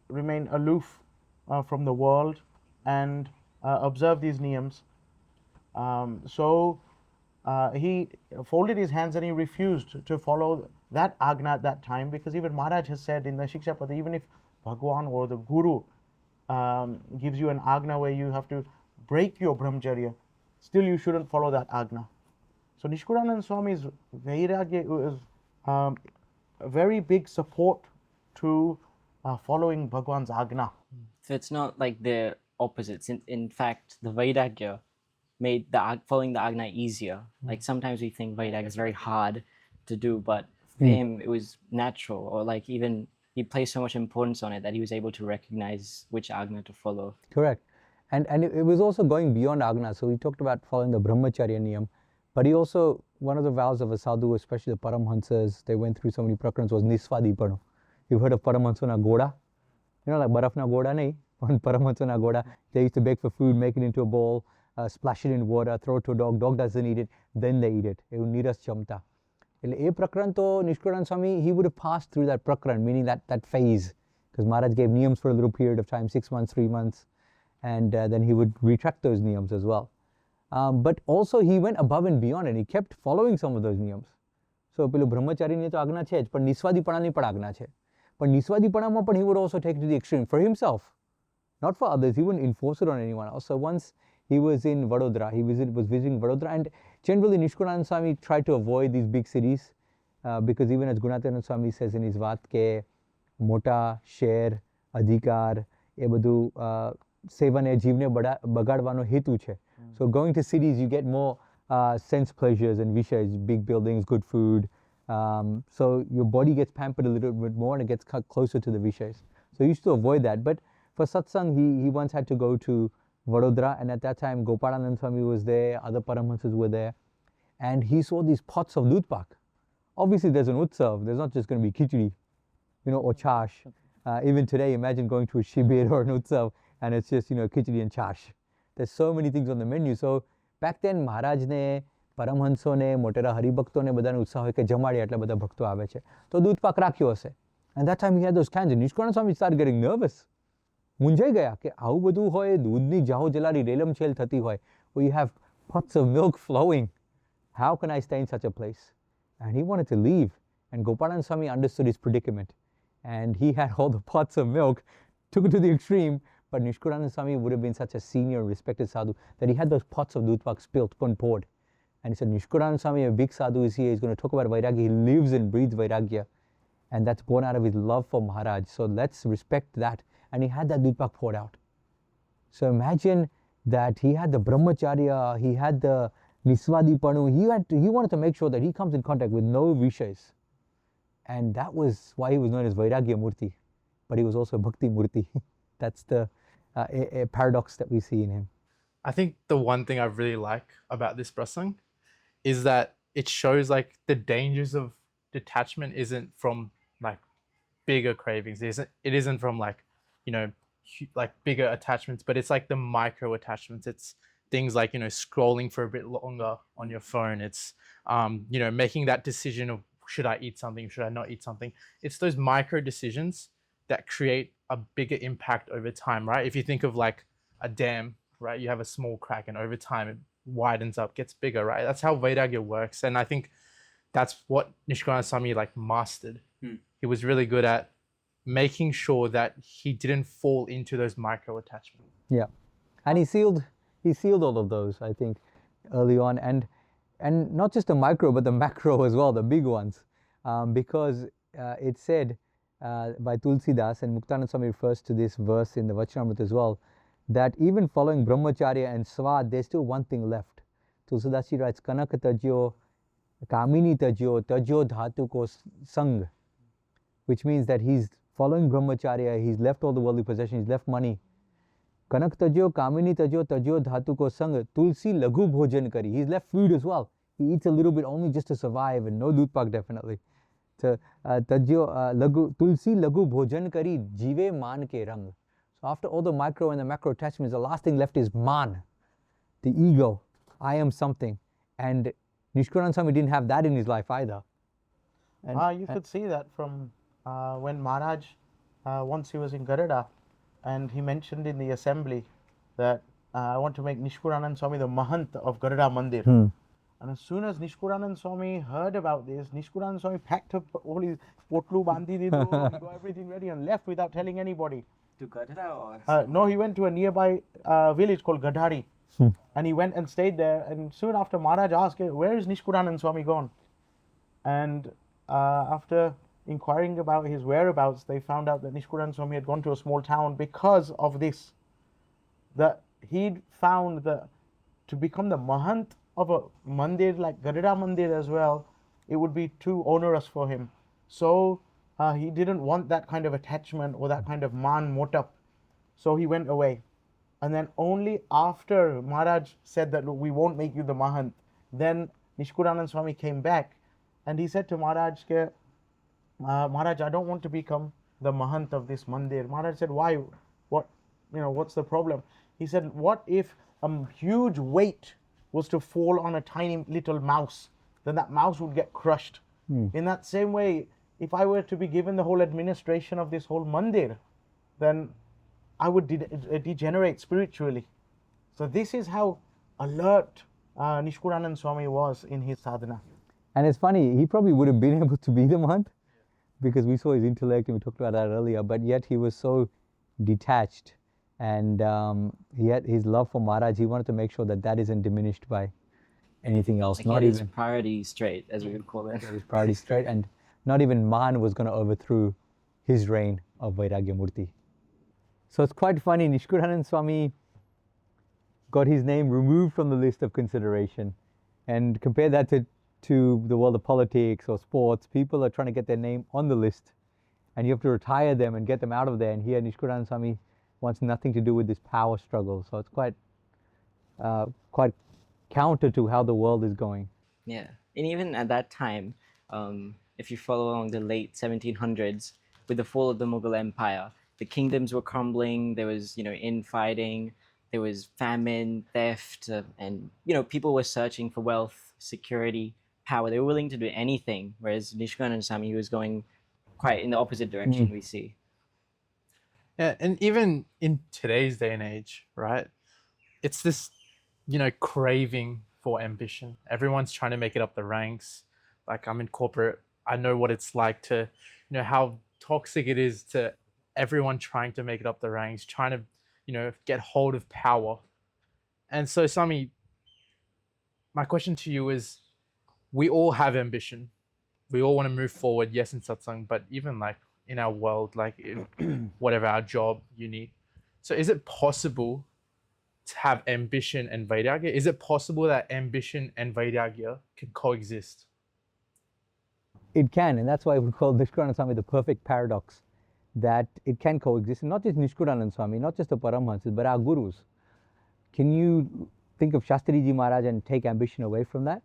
remain aloof from the world and observe these niyams. So he folded his hands and he refused to follow that Agna at that time, because even Maharaj has said in the Shikshapada, even if Bhagwan or the Guru gives you an Agna where you have to break your brahmacharya, still you shouldn't follow that Agna. So Nishkulanand Swami's Vairagya was a very big support to following Bhagwan's Agna. So it's not like they're opposites. In fact, the Vairagya made the following the Agna easier. Like sometimes we think Vairagya is very hard to do, but for him it was natural, or like even he placed so much importance on it that he was able to recognize which Agna to follow. Correct. And it was also going beyond Agna. So we talked about following the brahmacharya niyam, but he also, one of the vows of a sadhu, especially the paramhansas, they went through so many prakarans, was niswadipano. You've heard of paramahansana goda? You know, like barafna goda nahi, on paramahansana goda, they used to beg for food, make it into a bowl, splash it in water, throw it to a dog doesn't eat it, then they eat it. Niras chamta. A prakran to Nishkulanand Swami, he would have passed through that prakran, meaning that phase, because Maharaj gave niyams for a little period of time, 6 months, 3 months, and then he would retract those niyams as well. But also he went above and beyond, and he kept following some of those niyams. So પેલું બ્રહ્મચારીની તો આજ્ઞા છે જ, પણ નિસ્વાદીપણાની પણ આજ્ઞા છે. પણ નિસ્વાદીપણામાં પણ he would also take it to the extreme for himself, not for others. He wouldn't enforce it on anyone else. So once he was in Vadodara, he was visiting Vadodara, and generally Nishkulanand Swami tried to avoid these big cities because even as Gunatana Swami says in his વાત કે મોટા શહેર, અધિકાર, એ બધું સેવાને જીવને બગાડવાનો હેતુ છે. So going to cities, you get more sense pleasures and vishayas, big buildings, good food. So your body gets pampered a little bit more and it gets closer to the vishayas. So he used to avoid that. But for satsang, he once had to go to Vadodara, and at that time Gopalanand Swami was there, other paramhansas were there, and he saw these pots of dudh pak. Obviously there's an utsav, there's not just going to be khichdi, you know, or chash. Even today, imagine going to a shibir or an utsav and it's just, you know, khichdi and chash. There's so many things on the menu. So back then Maharaj ne, Paramhanso ne, Motera હરિભક્તો ને બધાને ઉત્સાહ હોય કે જમાડી આટલા બધા ભક્તો આવે છે તો દૂધ પાક રાખ્યો હશે. And that time he had those cans, and Nishkulanand Swami started getting nervous. મૂંઝાઈ ગયા કે આવું બધું હોય, દૂધની જાહો જલારી રેલમ છેલ થતી હોય, where you have pots of milk flowing. How can I stay in such a place? And he wanted to leave. And Gopalanand Swami understood his predicament. And he had all the pots of milk, took it to the extreme. But Nishkulanand Swami would have been such a senior, respected sadhu that he had those pots of dudh pak spilt and poured. And he said, Nishkulanand Swami, a big sadhu, is here. He's going to talk about Vairagya. He lives and breathes Vairagya. And that's born out of his love for Maharaj. So let's respect that. And he had that dudh pak poured out. So imagine that he had the brahmacharya, he had the niswadipanu. He wanted to make sure that he comes in contact with no vishayas. And that was why he was known as Vairagya Murti. But he was also Bhakti Murti. That's the a paradox that we see in him. I think the one thing I really like about this prasang is that it shows like the dangers of detachment isn't from like bigger cravings. It isn't from like, you know, like bigger attachments, but it's like the micro attachments. It's things like, you know, scrolling for a bit longer on your phone. It's, you know, making that decision of should I eat something, should I not eat something? It's those micro decisions that create a bigger impact over time, right? If you think of like a dam, right? You have a small crack and over time it widens up, gets bigger, right? That's how Vairagya works. And I think that's what Nishkulanand Swami like mastered. He was really good at making sure that he didn't fall into those micro attachments. Yeah. And he sealed all of those, I think, early on. And not just the micro, but the macro as well, the big ones. Because it said by Tulsidas, and Muktanand Swami refers to this verse in the Vachanamrita as well, that even following brahmacharya and svad, there's still one thing left. Tulsidas writes, Kanak tajyo, kamini tajyo, tajyo dhatu ko sang, which means that he's following brahmacharya, he's left all the worldly possessions, he's left money. Kanak tajyo, kamini tajyo, tajyo dhatu ko sang, tulsi lagu bhojan kari. He's left food as well. He eats a little bit only just to survive, and no dudh pak definitely. So, tulsi lagu bhojan kari, jive man ke rang. So after all the micro and the macro attachments, the last thing left is man, the ego. I am something. And Nishkulanand Swami didn't have that in his life either. And, You could see that from when Maharaj, once he was in Garuda, and he mentioned in the assembly that I want to make Nishkulanand Swami the Mahant of Garuda Mandir. And as soon as Nishkulanand Swami heard about this, Nishkulanand Swami packed up all his potlu bandi dido, he got everything ready and left without telling anybody. To Garuda or? No, he went to a nearby village called Gadhari. And he went and stayed there. And soon after, Maharaj asked, where is Nishkulanand Swami gone? And after inquiring about his whereabouts, they found out that Nishkulanand Swami had gone to a small town because of this. That he'd found that to become the Mahant of a mandir like Garuda Mandir as well, it would be too onerous for him. So he didn't want that kind of attachment or that kind of man motap. So he went away. And then only after Maharaj said that, look, we won't make you the Mahant, then Nishkulanand Swami came back and he said to Maharaj, Maharaj, I don't want to become the Mahant of this mandir. Maharaj said, why? What's the problem? He said, what if a huge weight was to fall on a tiny little mouse? Then that mouse would get crushed. In that same way, if I were to be given the whole administration of this whole mandir, then I would degenerate spiritually. So this is how alert Nishkulanand Swami was in his sadhana. And it's funny, he probably would have been able to be the Mahant because we saw his intellect and we talked about that earlier, but yet he was so detached and he had his love for Maharaj. He wanted to make sure that that isn't diminished by anything else. Like, not his priorities straight, as we would call it. His priorities straight, and not even man was going to overthrow his reign of Vairagya Murti. So it's quite funny, Nishkulanand Swami got his name removed from the list of consideration. And compare that to the world of politics or sports. People are trying to get their name on the list and you have to retire them and get them out of there. And here Nishkulanand Swami wants nothing to do with this power struggle. So it's quite counter to how the world is going. Yeah, and even at that time, if you follow along the late 1700s, with the fall of the Mughal Empire, the kingdoms were crumbling. There was, infighting. There was famine, theft, and people were searching for wealth, security, power. They were willing to do anything. Whereas Nishkulanand Swami, he was going quite in the opposite direction. We see. Yeah, and even in today's day and age, right? It's this, craving for ambition. Everyone's trying to make it up the ranks. Like, I'm in corporate. I know what it's like to, how toxic it is to everyone trying to make it up the ranks, trying to, get hold of power. And so, Swami, my question to you is, we all have ambition. We all want to move forward, yes, in satsang, but even like in our world, like whatever our job, uni. So is it possible to have ambition and vairagya? Is it possible that ambition and vairagya can coexist? It can, and that's why we call Nishkulanand Swami the perfect paradox, that it can coexist. And not just Nishkulanand Swami, not just the paramhansas, but our gurus. Can you think of Shriji Maharaj and take ambition away from that?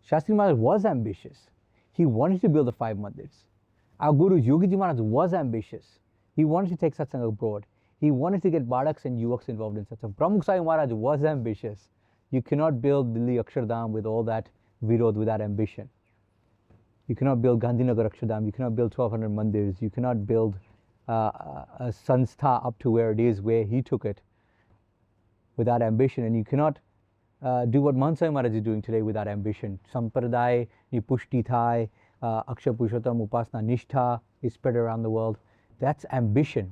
Shriji Maharaj was ambitious. He wanted to build the 5 mandirs. Our guru Yogiji Maharaj was ambitious. He wanted to take satsang abroad. He wanted to get Badaks and Yuvaks involved in satsang. Pramukh Sai Maharaj was ambitious. You cannot build Delhi Akshardham with all that virod without ambition. You cannot build Gandhinagar Akshardham. You cannot build 1200 mandirs. You cannot build a sanstha up to where it is, where he took it, without ambition. And you cannot do what Mansai Maharaj is doing today without ambition. Sampradaya, Nipushti Thai, Akshar Purushottam, Upasana, Nishtha is spread around the world. That's ambition.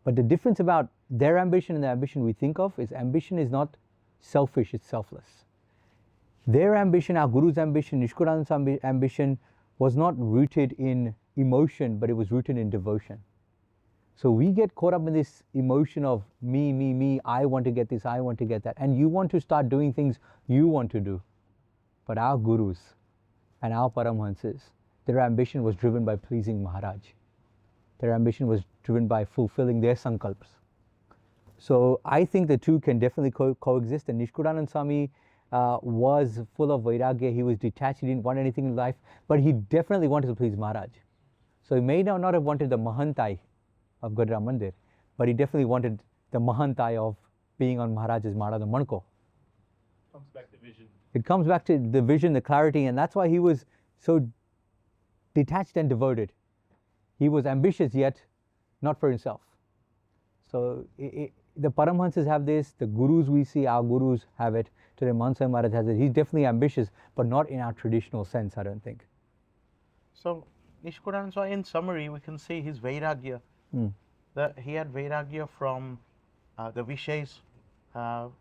But the difference about their ambition and the ambition we think of is ambition is not selfish, it's selfless. Their ambition, our Guru's ambition, Nishkulanand's ambition was not rooted in emotion, but it was rooted in devotion. So we get caught up in this emotion of me, I want to get this, I want to get that. And you want to start doing things you want to do. But our Gurus and our Paramhansas, their ambition was driven by pleasing Maharaj. Their ambition was driven by fulfilling their sankalps. So I think the two can definitely coexist. And Nishkulanand Swami was full of vairagya. He was detached. He didn't want anything in life, but he definitely wanted to please Maharaj. So he may not have wanted the Mahantai of Garuda Mandir, but he definitely wanted the Mahantai of being on Maharaj's Mada, the Manko. comes back to vision. It comes back to the vision, the clarity, and that's why he was so detached and devoted. He was ambitious yet not for himself. So the Paramhansas have this, the gurus we see, our gurus have it, today Bhagwan Swami Maharaj has it. He's definitely ambitious, but not in our traditional sense, I don't think. So, Nishkulanand Swami, in summary, we can see his Vairagya. That he had Vairagya from the Vishays.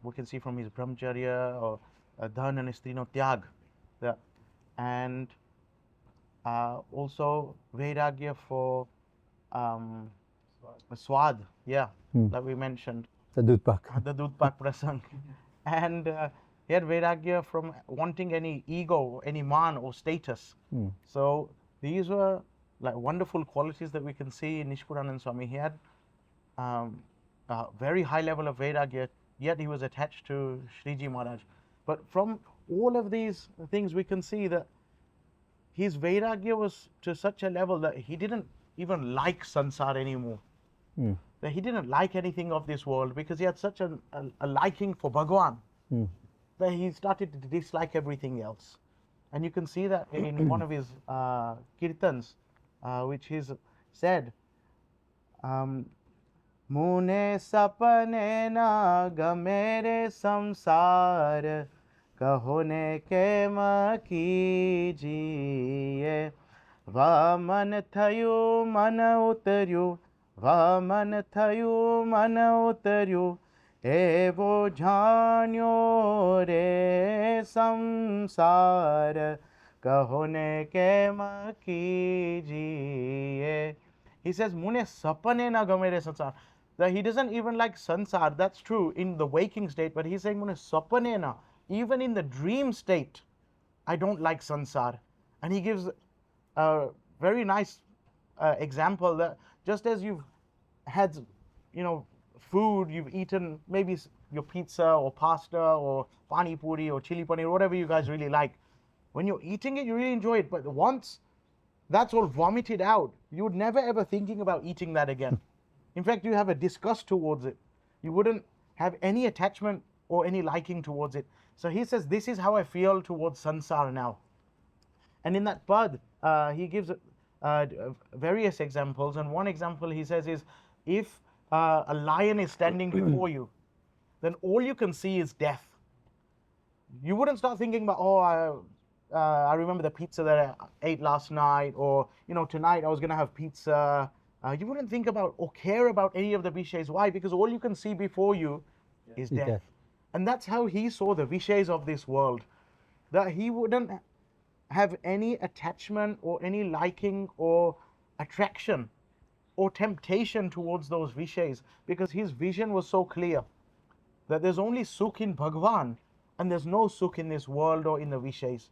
We can see from his Brahmacharya or Dhan and Strino Tyag. And also Vairagya for Swad, that we mentioned. The Dudpak. The Dudpak Prasang. And he had Vairagya from wanting any ego, any man or status. So these were like wonderful qualities that we can see in Nishkulanand Swami. He had a very high level of Vairagya, yet he was attached to Shriji Maharaj. But from all of these things, we can see that his Vairagya was to such a level that he didn't even like sansar anymore. That he didn't like anything of this world because he had such a liking for Bhagwan that he started to dislike everything else. And you can see that in one of his kirtans, which he's said, Mune sapane na gamere samsar kahone ke ma kijiye vaman thayu man utaryu vaman thayu man utaryu evo jhanyo re samsar kahone ke ma kijiye. He says, Mune sapane na gamere sansar. That he doesn't even like sansar. That's true in the waking state, but he's saying, Mune sapane na. Even in the dream state, I don't like sansar. And he gives a very nice example that just as you've had, food, you've eaten maybe your pizza or pasta or pani puri or chili paneer, whatever you guys really like. When you're eating it, you really enjoy it. But once that's all vomited out, you would never ever thinking about eating that again. In fact, you have a disgust towards it. You wouldn't have any attachment or any liking towards it. So he says, this is how I feel towards sansar now. And in that pad, he gives various examples. And one example he says is, if a lion is standing before you, then all you can see is death. You wouldn't start thinking about, I remember the pizza that I ate last night, or tonight I was going to have pizza. You wouldn't think about or care about any of the Vishays. Why? Because all you can see before you is death. And that's how he saw the Vishays of this world. That he wouldn't have any attachment or any liking or attraction or temptation towards those Vishays, because his vision was so clear that there's only Sukh in Bhagwan and there's no Sukh in this world or in the Vishays.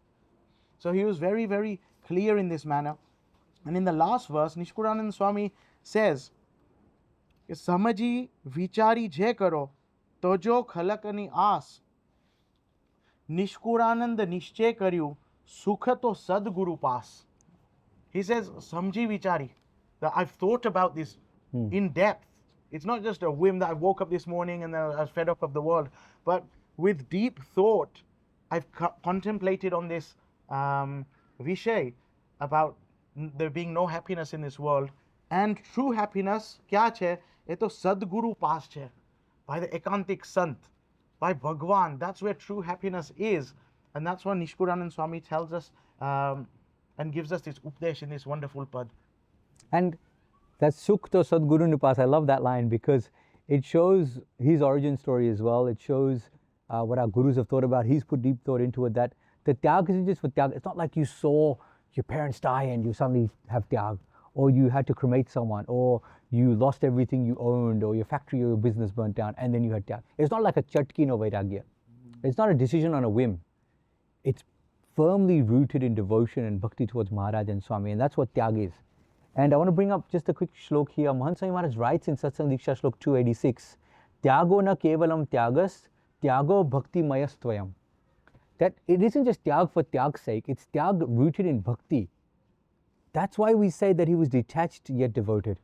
So he was very, very clear in this manner. And in the last verse, Nishkulanand Swami says, Samaji vichari je karo, tojo khalakani aas. Nishkulanand nishche karyu, sukha to sadguru paas. He says, Samji vichari, that I've thought about this in depth. It's not just a whim that I woke up this morning and then I was fed up of the world, but with deep thought, I've contemplated on this Vishay about there being no happiness in this world, and true happiness kya che? Ye to Sadguru paas che, by the Ekantik Sant, by Bhagwan. That's where true happiness is, and that's what Nishkulanand Swami tells us and gives us this Updesh in this wonderful pad. And that Sukh to Sadguru Nipas, I love that line because it shows his origin story as well. It shows what our gurus have thought about. He's put deep thought into it, that the Tyag isn't just for Tyag. It's not like you saw your parents die and you suddenly have Tyag, or you had to cremate someone, or you lost everything you owned, or your factory or your business burnt down and then you had Tyag. It's not like a Chatkin or Vairagya. It's not a decision on a whim. It's firmly rooted in devotion and bhakti towards Maharaj and Swami, and that's what Tyag is. And I want to bring up just a quick shlok here. Bhagwan Swami Maharaj writes in Satsang Diksha Shlok 286, Tyago na kevalam tyagas, tyago bhakti mayastvayam. That it isn't just Tyag for Tyag's sake, it's Tyag rooted in bhakti. That's why we say that he was detached yet devoted.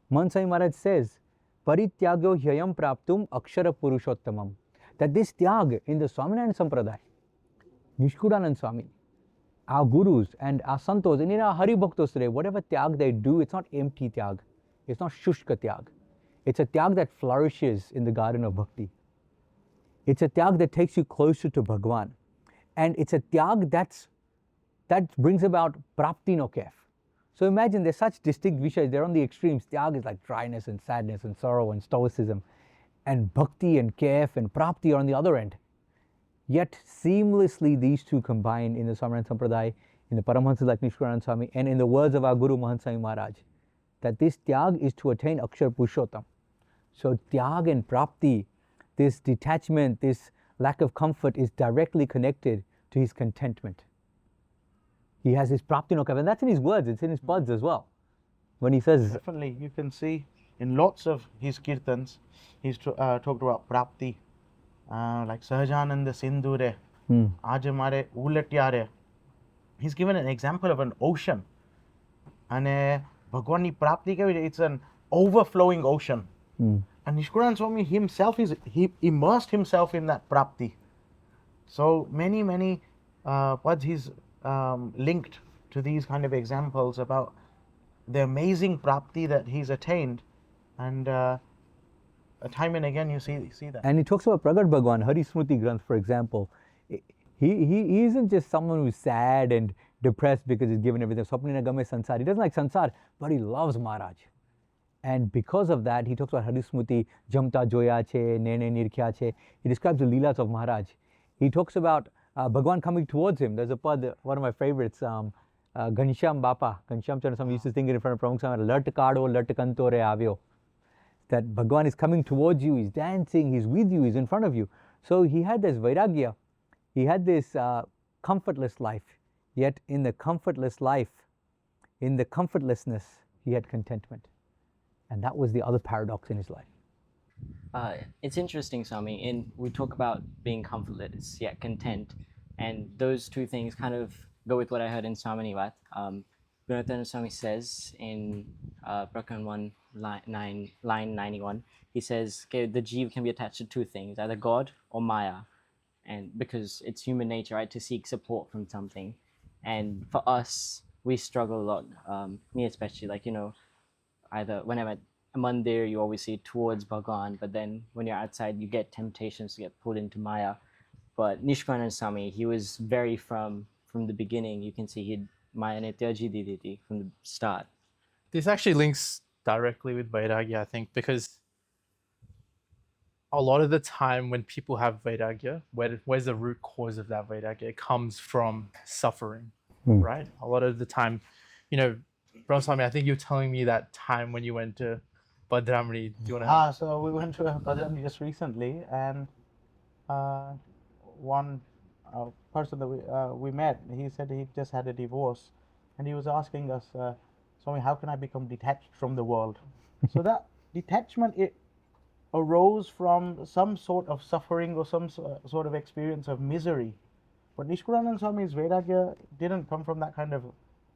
Bhagwan Swami Maharaj says, Parityago hyayam praptum akshara purushottamam. that this tyag in the Swaminarayan Sampradaya, Nishkulanand Swami, our gurus and our santos, and in our Hari Bhaktos today, whatever tyag they do, it's not empty tyag. It's not shushka tyag. It's a tyag that flourishes in the garden of bhakti. It's a tyag that takes you closer to Bhagwan. And it's a tyag that brings about prapti no kef. So imagine there's such distinct vishayas, they're on the extremes. Tyag is like dryness and sadness and sorrow and stoicism. And bhakti and kef and prapti are on the other end. Yet seamlessly these two combine in the Swaminarayan Sampradaya, in the paramhansas like Nishkulanand Swami, and in the words of our Guru Shriji Maharaj, that this tyag is to attain Akshar Purushottam. So tyag and prapti, this detachment, this lack of comfort is directly connected to his contentment. He has his prapti no kef, and that's in his words, it's in his pads as well. When he says... Definitely, you can see in lots of his kirtans, he's talked about prapti. Like Sahajananda Sindhure, Ajamare Ulatyare. He's given an example of an ocean. And Bhagwan Prapti, it's an overflowing ocean. And Nishkulanand Swami himself, he immersed himself in that prapti. So many pads he's linked to these kind of examples about the amazing prapti that he's attained. And time and again you see that. And he talks about Pragat Bhagwan, Hari Smriti Granth, for example. He isn't just someone who's sad and depressed because he's given everything. Swapnina Game Sansar. He doesn't like Sansar, but he loves Maharaj. And because of that, he talks about Hari Smriti, Jamta Joya Che, Nene Nirkya Che. He describes the Leelas of Maharaj. He talks about Bhagwan coming towards him. There's a pad, one of my favorites, Ghanshyam Bapa, Ghanshyam Chandra Swami used to sing it in front of Pramukh Swami, Lat Kado, Lat Kantore Avyo. That Bhagwan is coming towards you, he's dancing, he's with you, he's in front of you. So he had this vairagya, he had this comfortless life, yet in the comfortless life, in the comfortlessness, he had contentment. And that was the other paradox in his life. It's interesting, Swami, we talk about being comfortless yet content, and those two things kind of go with what I heard in Swaminivat. Bhagwan Swami says in Prakan 1, line 91, he says, okay, the jeev can be attached to two things, either God or Maya, and because it's human nature, right, to seek support from something. And for us, we struggle a lot, me especially, like, either when I'm at a mandir, you always see towards Bhagwan, but then when you're outside, you get temptations to get pulled into Maya. But Nishkulanand Swami, he was very from the beginning. You can see he'd Maya Nityaji Diditi from the start. This actually links directly with Vairagya, I think, because a lot of the time when people have Vairagya, where's the root cause of that Vairagya? It comes from suffering, right? A lot of the time, Bhagwan Swami, I think you're telling me that time when you went to Badramani. Do you want to? So we went to Badramani just recently, and one person that we met, he said he just had a divorce, and he was asking us, Swami, how can I become detached from the world? So that detachment, it arose from some sort of suffering or some sort of experience of misery. But Nishkulanand Swami's Vairagya didn't come from that kind of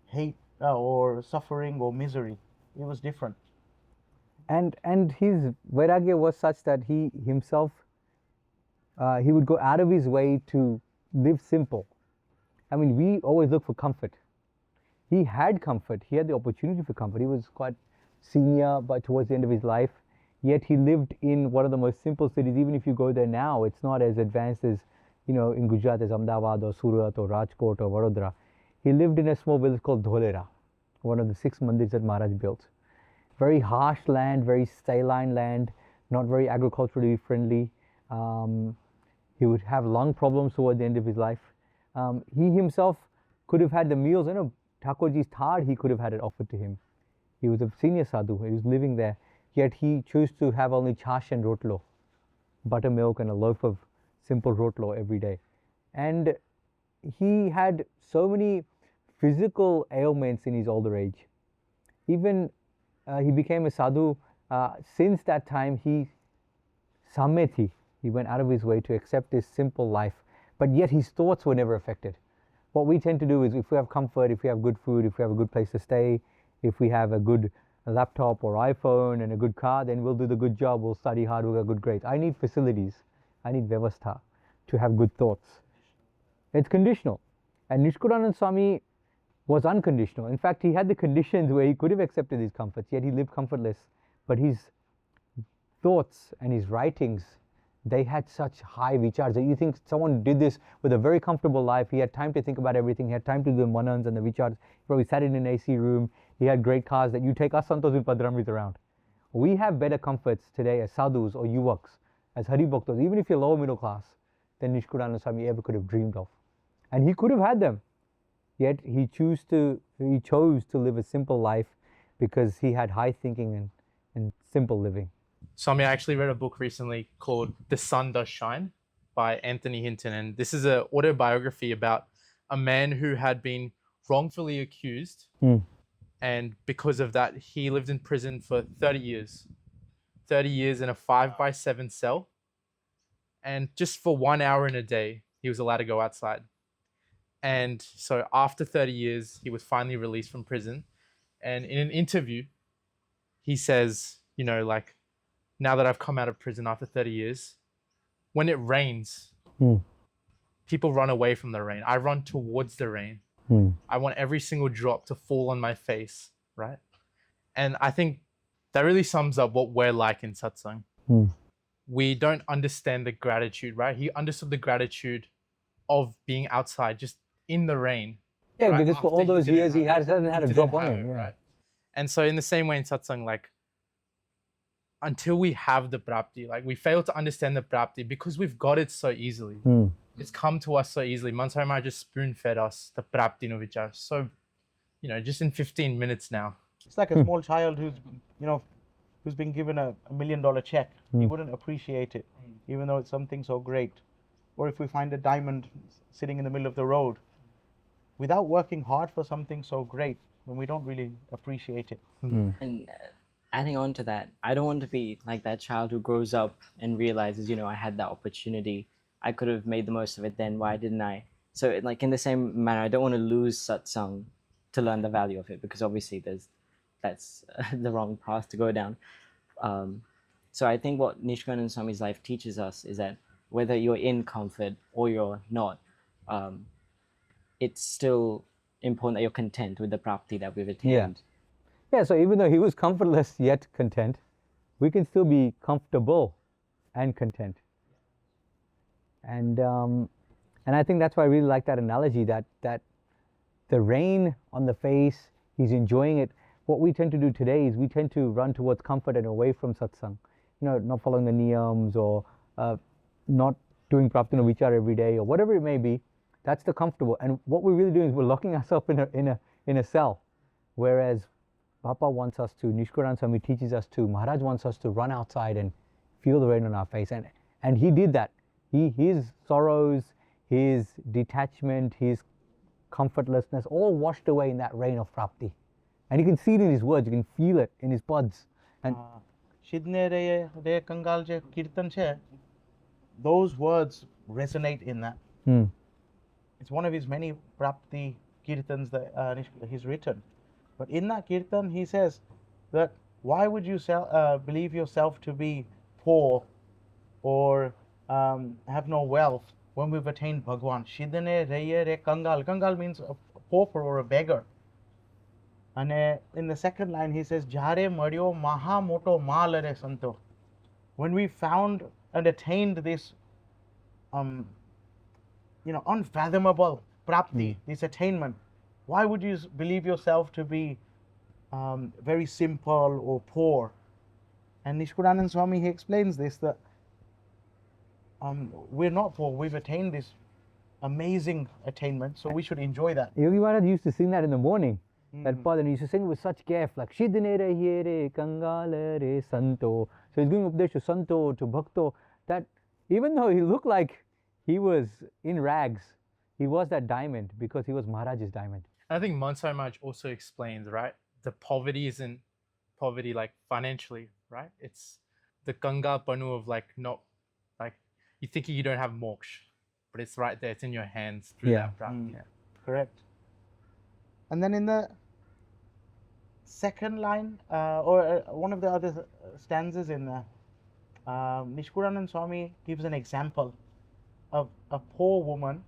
hate or suffering or misery. It was different. And his Vairagya was such that he himself, he would go out of his way to live simple. I mean, we always look for comfort. He had comfort. He had the opportunity for comfort. He was quite senior, but towards the end of his life, yet he lived in one of the most simple cities. Even if you go there now, it's not as advanced as, in Gujarat as Ahmedabad or Surat or Rajkot or Vadodara. He lived in a small village called Dholera, one of the 6 mandirs that Maharaj built. Very harsh land, very saline land, not very agriculturally friendly. He would have lung problems toward the end of his life. He himself could have had the meals, Thakurji's thar, he could have had it offered to him. He was a senior sadhu, he was living there, yet he chose to have only chash and rotlo, buttermilk and a loaf of simple rotlo every day. And he had so many physical ailments in his older age. Even he became a sadhu. Since that time, he went out of his way to accept this simple life, but yet his thoughts were never affected. What we tend to do is, if we have comfort, if we have good food, if we have a good place to stay, if we have a good laptop or iPhone and a good car, then we'll do the good job, we'll study hard, we'll get good grades. I need facilities. I need vyavastha to have good thoughts. It's conditional. And Nishkulanand Swami was unconditional. In fact, he had the conditions where he could have accepted these comforts, yet he lived comfortless. But his thoughts and his writings, they had such high vichars that you think someone did this with a very comfortable life. He had time to think about everything. He had time to do the manans and the vichars. He probably sat in an AC room. He had great cars that you take us Santos and Padramrit around. We have better comforts today as sadhus or yuvaks, as haribhaktas, even if you're lower middle class, than Nishkulanand Swami ever could have dreamed of. And he could have had them. Yet he chose to live a simple life because he had high thinking and simple living. Swami, I actually read a book recently called The Sun Does Shine by Anthony Hinton. And this is an autobiography about a man who had been wrongfully accused. And because of that, he lived in prison for 30 years. 30 years in a 5x7 cell. And just for 1 hour in a day, he was allowed to go outside. And so after 30 years, he was finally released from prison. And in an interview, he says, you know, like, now that I've come out of prison after 30 years, when it rains, people run away from the rain. I run towards the rain. I want every single drop to fall on my face, right? And I think that really sums up what we're like in satsang. We don't understand the gratitude, right? He understood the gratitude of being outside, just in the rain. Yeah, right? because for all those years he hasn't had a drop on him. Right? And so in the same way in satsang, like, until we have the prapti, like we fail to understand the prapti because we've got it so easily. It's come to us so easily. Mansai Maharaj just spoon-fed us the prapti no vichar. So, you know, just in 15 minutes now. It's like a small child who's been given a $1 million check. He wouldn't appreciate it, even though it's something so great. Or if we find a diamond sitting in the middle of the road, without working hard for something so great, then we don't really appreciate it. And adding on to that, I don't want to be like that child who grows up and realizes, you know, I had that opportunity. I could have made the most of it then. Why didn't I? So, like, in the same manner, I don't want to lose satsang to learn the value of it, because obviously that's the wrong path to go down. So I think what Nishkulanand Swami's life teaches us is that whether you're in comfort or you're not, it's still important that you're content with the prapti that we've attained. Yeah, so even though he was comfortless yet content, we can still be comfortable and content. And I think that's why I really like that analogy, that the rain on the face, he's enjoying it. What we tend to do today is we tend to run towards comfort and away from satsang. You know, not following the niyams, or not doing praptina vichar every day, or whatever it may be. That's the comfortable. And what we're really doing is we're locking ourselves in a cell. Whereas Papa wants us to, Nishkulanand Swami teaches us to, Maharaj wants us to run outside and feel the rain on our face. And he did that. His sorrows, his detachment, his comfortlessness, all washed away in that rain of prapti. And you can see it in his words, you can feel it in his buds. And Shidne re kangal je kirtan che, those words resonate in that. It's one of his many prapti kirtans that he's written. But in that kirtan, he says that why would you believe yourself to be poor or have no wealth when we've attained Bhagwan? Shidane reye re kangal. Kangal means a pauper or a beggar. And in the second line, he says, Jare madyo maha moto malare santo. When we found and attained this, unfathomable prapti, this attainment, why would you believe yourself to be very simple or poor? And Nishkulanand Swami, he explains this, that we're not poor, we've attained this amazing attainment, so we should enjoy that. Yogi Maharaj used to sing that in the morning. That part, and he used to sing with such care, like Shidne rahiye re kangala re santo. So he's giving updesh to santo, to bhakto, that even though he looked like he was in rags, he was that diamond because he was Maharaj's diamond. And I think Mansai Maharaj also explains, right? The poverty isn't poverty like financially, right? It's the Ganga Panu of like not like you think you don't have moksha, but it's right there, it's in your hands through that practice. Correct. And then in the second line, or one of the other stanzas in Nishkulanand Swami gives an example of a poor woman,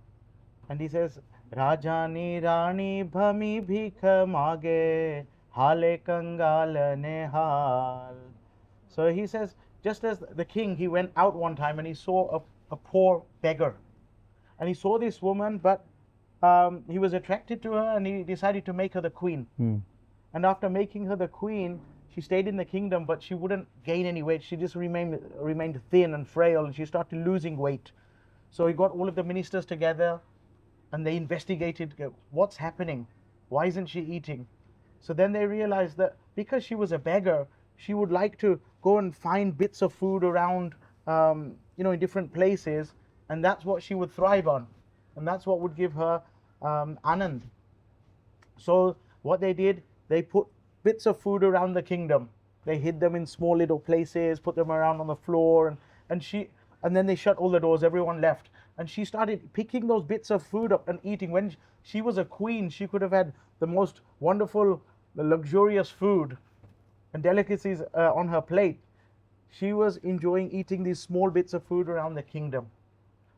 and he says, Rajani Rani Bhami Bhikha Mage Hale Kangal Nehal. So he says, just as the king, he went out one time and he saw a poor beggar. And he saw this woman, but he was attracted to her and he decided to make her the queen. And after making her the queen, she stayed in the kingdom, but she wouldn't gain any weight. She just remained thin and frail, and she started losing weight. So he got all of the ministers together and they investigated what's happening. Why isn't she eating? So then they realized that because she was a beggar, she would like to go and find bits of food around, in different places, and that's what she would thrive on, and that's what would give her anand. So what they did, they put bits of food around the kingdom. They hid them in small little places, put them around on the floor, and then they shut all the doors. Everyone left, and she started picking those bits of food up and eating. When she was a queen, she could have had the most wonderful, luxurious food and delicacies on her plate. She was enjoying eating these small bits of food around the kingdom.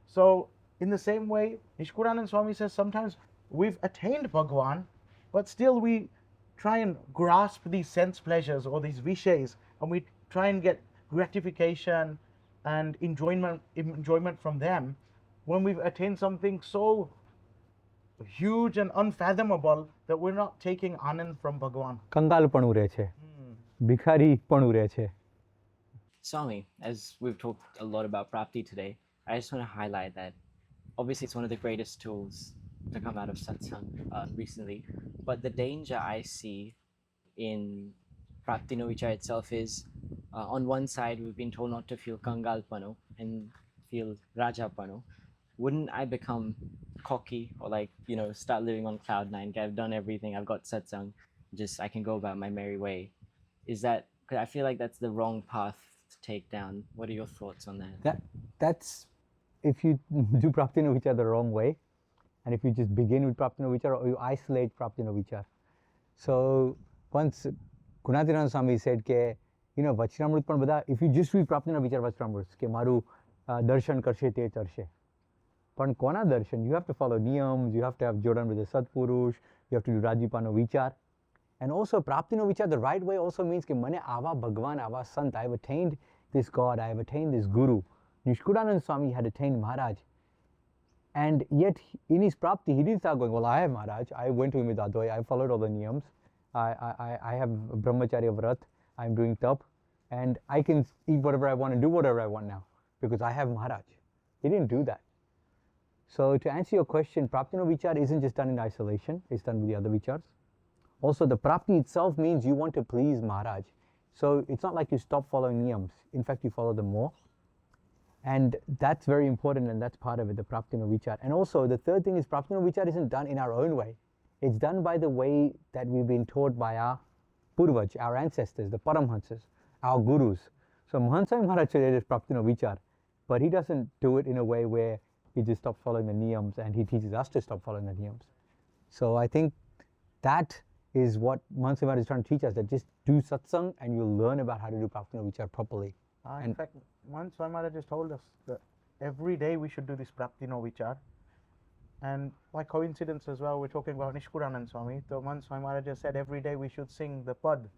So in the same way, Nishkulanand Swami says sometimes we've attained Bhagwan, but still we try and grasp these sense pleasures or these vishays, and we try and get gratification and enjoyment from them when we've attained something so huge and unfathomable that we're not taking anand from Bhagwan. કંગાલપણું રહે છે, ભિખારીપણું રહે છે. Swami, as we've talked a lot about Prapti today, I just want to highlight that obviously it's one of the greatest tools to come out of Satsang recently, but the danger I see in Prapti no Vichar itself is on one side we've been told not to feel Kangalpano and feel Rajapano. Wouldn't I become cocky or start living on cloud nine? I've done everything, I've got Satsang, I can go about my merry way. Is that, because I feel like that's the wrong path to take down. What are your thoughts on that? That's if you do Prapti no Vichar the wrong way, and if you just begin with Prapti no Vichar or you isolate Prapti no Vichar. So once Gunatirana Swami said કે વચનામૃત પણ બધા, if you just read Prapti no Vichar વચનામૃત કે મારું દર્શન કરશે તે ચરશે, પણ કોના દર્શન? You have to follow niyams, you have to have jodan with the Satpurush, you have to do Rajipano Vichar. And also Prapti no Vichar the right way also means કે મને આવા ભગવાન, આવા સંત, I have attained this God, I have attained this Guru. Nishkulanand Swami had attained Maharaj, and yet in his Prapti he didn't start going, well, I have Maharaj, I went to him with Advai, I followed all the niyams, I have Brahmacharya Vrat, I'm doing tap, and I can eat whatever I want and do whatever I want now because I have Maharaj. He didn't do that. So to answer your question, Prapti no Vichar isn't just done in isolation, it's done with the other Vichars. Also the Prapti itself means you want to please Maharaj. So it's not like you stop following niyams. In fact, you follow them more. And that's very important, and that's part of it, the Prapti no Vichar. And also the third thing is Prapti no Vichar isn't done in our own way. It's done by the way that we've been taught by our Purvaj, our ancestors, the paramhansas, our gurus. So Mahansa Maharaj is Prapti no Vichar, but he doesn't do it in a way where he just stops following the niyams and he teaches us to stop following the niyams. So I think that is what Mahansa Maharaj is trying to teach us, that just do satsang and you'll learn about how to do Prapti no Vichar properly. In fact, Mahansa Maharaj just told us that every day we should do this Prapti no Vichar. And by coincidence as well, we're talking about Nishkulanand Swami. So Mahansa Maharaj just said every day we should sing the pad,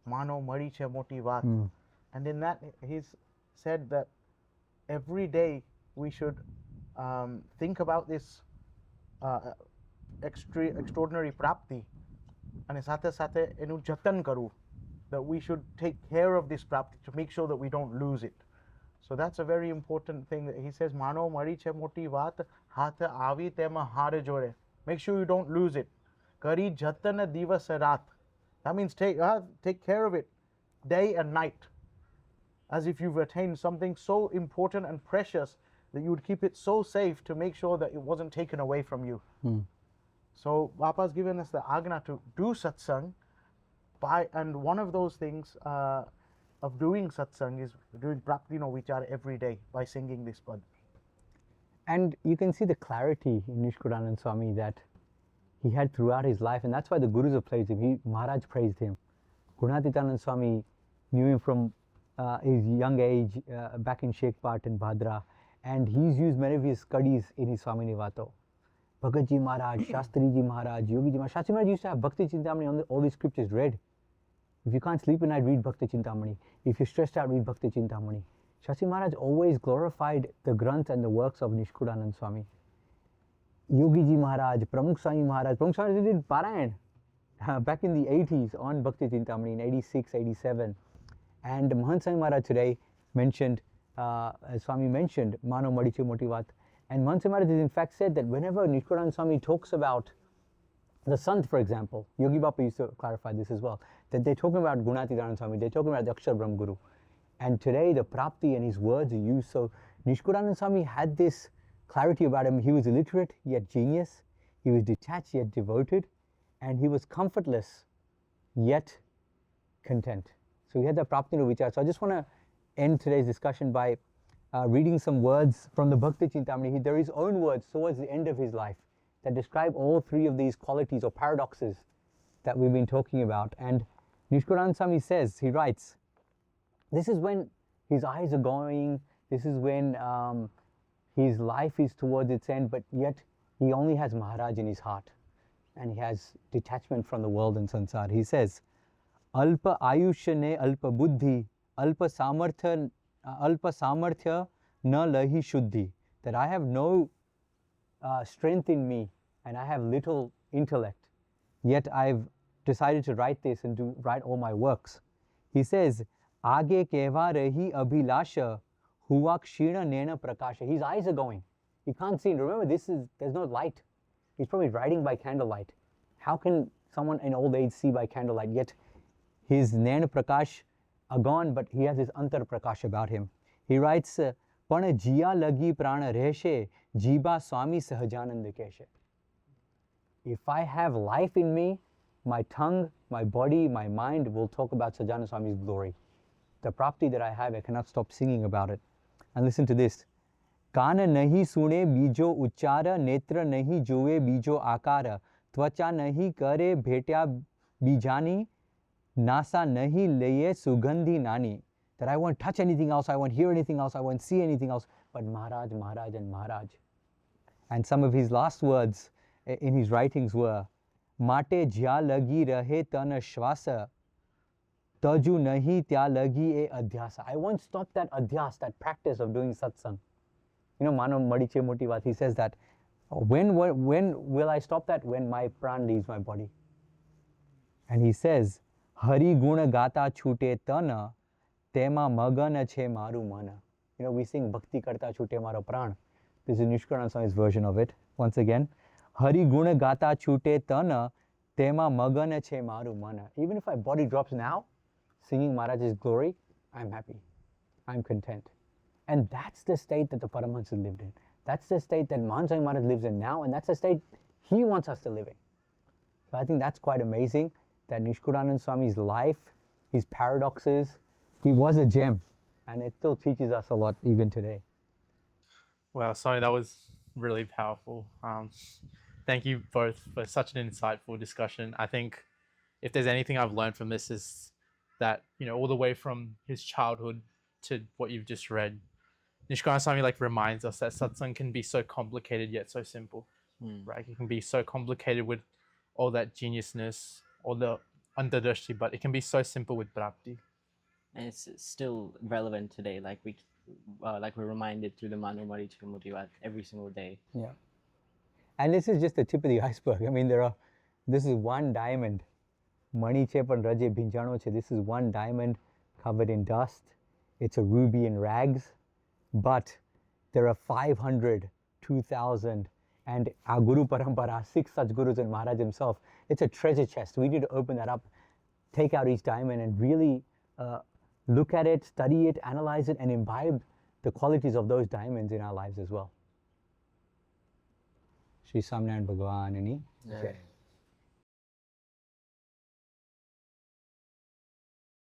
Mano Mariche Moti Vat. And in that he's said that every day we should think about this extraordinary Prapti and સાથે સાથે એનું જતન કરવું, that we should take care of this Prapti to make sure that we don't lose it. So that's a very important thing that he says, Mano mari che moti vat, hath avi tema hare jore. Make sure you don't lose it. Kari jatana divas rat. That means take care of it day and night, as if you've attained something so important and precious that you would keep it so safe to make sure that it wasn't taken away from you. So Bapa's given us the agna to do satsang, and one of those things of doing satsang is doing Prapti no Vichar every day by singing this pad. And you can see the clarity in Nishkulanand Swami that he had throughout his life, and that's why the Gurus have praised him. Maharaj praised him. Gunatitanand Swami knew him from his young age back in Shekpat and Bhadra, and he's used many of his studies in his Swami Nivato. Bhagavad Maharaj, Shastriji Maharaj, Yogi Maharaj. Shastri Maharaj used to have Bhakti Chintamani on all these scriptures read. If you can't sleep at night, read Bhakti Chintamani. If you're stressed out, read Bhakti Chintamani. Shastri Maharaj always glorified the Granth and the works of Nishkulanand Swami. Yogi Maharaj, Pramukh Swami Maharaj. Pramukh Swami did Parayan back in the 80s on Bhakti Chintamani in 86, 87. And Mahant Swami Maharaj today mentioned, as Swami mentioned, Mano Madiche Motivat. And Mahant Swami Maharaj has in fact said that whenever Nishkulanand Swami talks about the Sant, for example, Yogi Bapa used to clarify this as well, that they're talking about Gunatidaran Swami, they're talking about the Akshar Brahm Guru. And today the Prapti and his words are used. So Nishkulanand Swami had this clarity about him. He was illiterate yet genius. He was detached yet devoted. And he was comfortless yet content. So he had that Prapti no Vichar. So I just want to end today's discussion by reading some words from the Bhakti Chintamani. There are his own words towards the end of his life that describe all three of these qualities or paradoxes that we've been talking about. And Nishkulanand Swami says, he writes, this is when his eyes are going, this is when his life is towards its end, but yet he only has Maharaj in his heart and he has detachment from the world and sansar. He says, Alpa ayushya ne alpa buddhi, alpa samarthya na lahi shuddhi. That I have no strength in me and I have little intellect, yet I've decided to write this and to write all my works. He says, Aage kehva rahi abhilasha huwa kshina nena prakasha. His eyes are going. He can't see. Remember, there's no light. He's probably writing by candlelight. How can someone in old age see by candlelight? Yet his nena prakash are gone, but he has his antar prakash about him. He writes, Pana jiya lagi prana reshe, jiba swami sahajananda keshe. If I have life in me, my tongue, my body, my mind will talk about Sahajananda Swami's glory. The prapti that I have, I cannot stop singing about it. And listen to this. Kana nahi sune bijo uchara, netra nahi juve bijo akara, tvacha nahi kare bhetya bijani, nasa nahi leye sugandhi nani. That I won't touch anything else, I won't hear anything else, I won't see anything else, but Maharaj, Maharaj and Maharaj. And some of his last words in his writings were, Mate jya lagi rahe tana shwasa, taju nahi tya lagi e adhyasa. I won't stop that adhyas, that practice of doing satsang. You know, Mano Madiche Motivat, he says that, when will I stop that? When my pran leaves my body. And he says, Hari guna gata chute tana, tema magana che maru mana. You know, we sing Bhakti karta chute maro pran. This is Nishkulanand Swami's version of it. Once again, Hari guna gata chute tana, tema magana che maru mana. Even if my body drops now, singing Maharaj's glory, I'm happy. I'm content. And that's the state that the Paramahansas lived in. That's the state that Mahant Swami Maharaj lives in now, and that's the state he wants us to live in. So I think that's quite amazing, that Nishkulanand Swami's life, his paradoxes, he was a gem, and it still teaches us a lot even today. Wow, Sonny, that was really powerful. Thank you both for such an insightful discussion. I think if there's anything I've learned from this is that, you know, all the way from his childhood to what you've just read, Nishkulanand Swami reminds us that satsang can be so complicated yet so simple, right? It can be so complicated with all that geniusness, all the antadrashti, but it can be so simple with prapti. And it's still relevant today, we're reminded through the Mano Madiche Motivat every single day. Yeah. And this is just the tip of the iceberg. I mean, this is one diamond. Mani chepan raje bhinjano che. This is one diamond covered in dust. It's a ruby in rags. But there are 500, 2,000, and our Guru Parampara, 6 such Gurus and Maharaj himself. It's a treasure chest. We need to open that up, take out each diamond and really look at it, study it, analyze it, and imbibe the qualities of those diamonds in our lives as well. Shri Swaminarayan Bhagwan.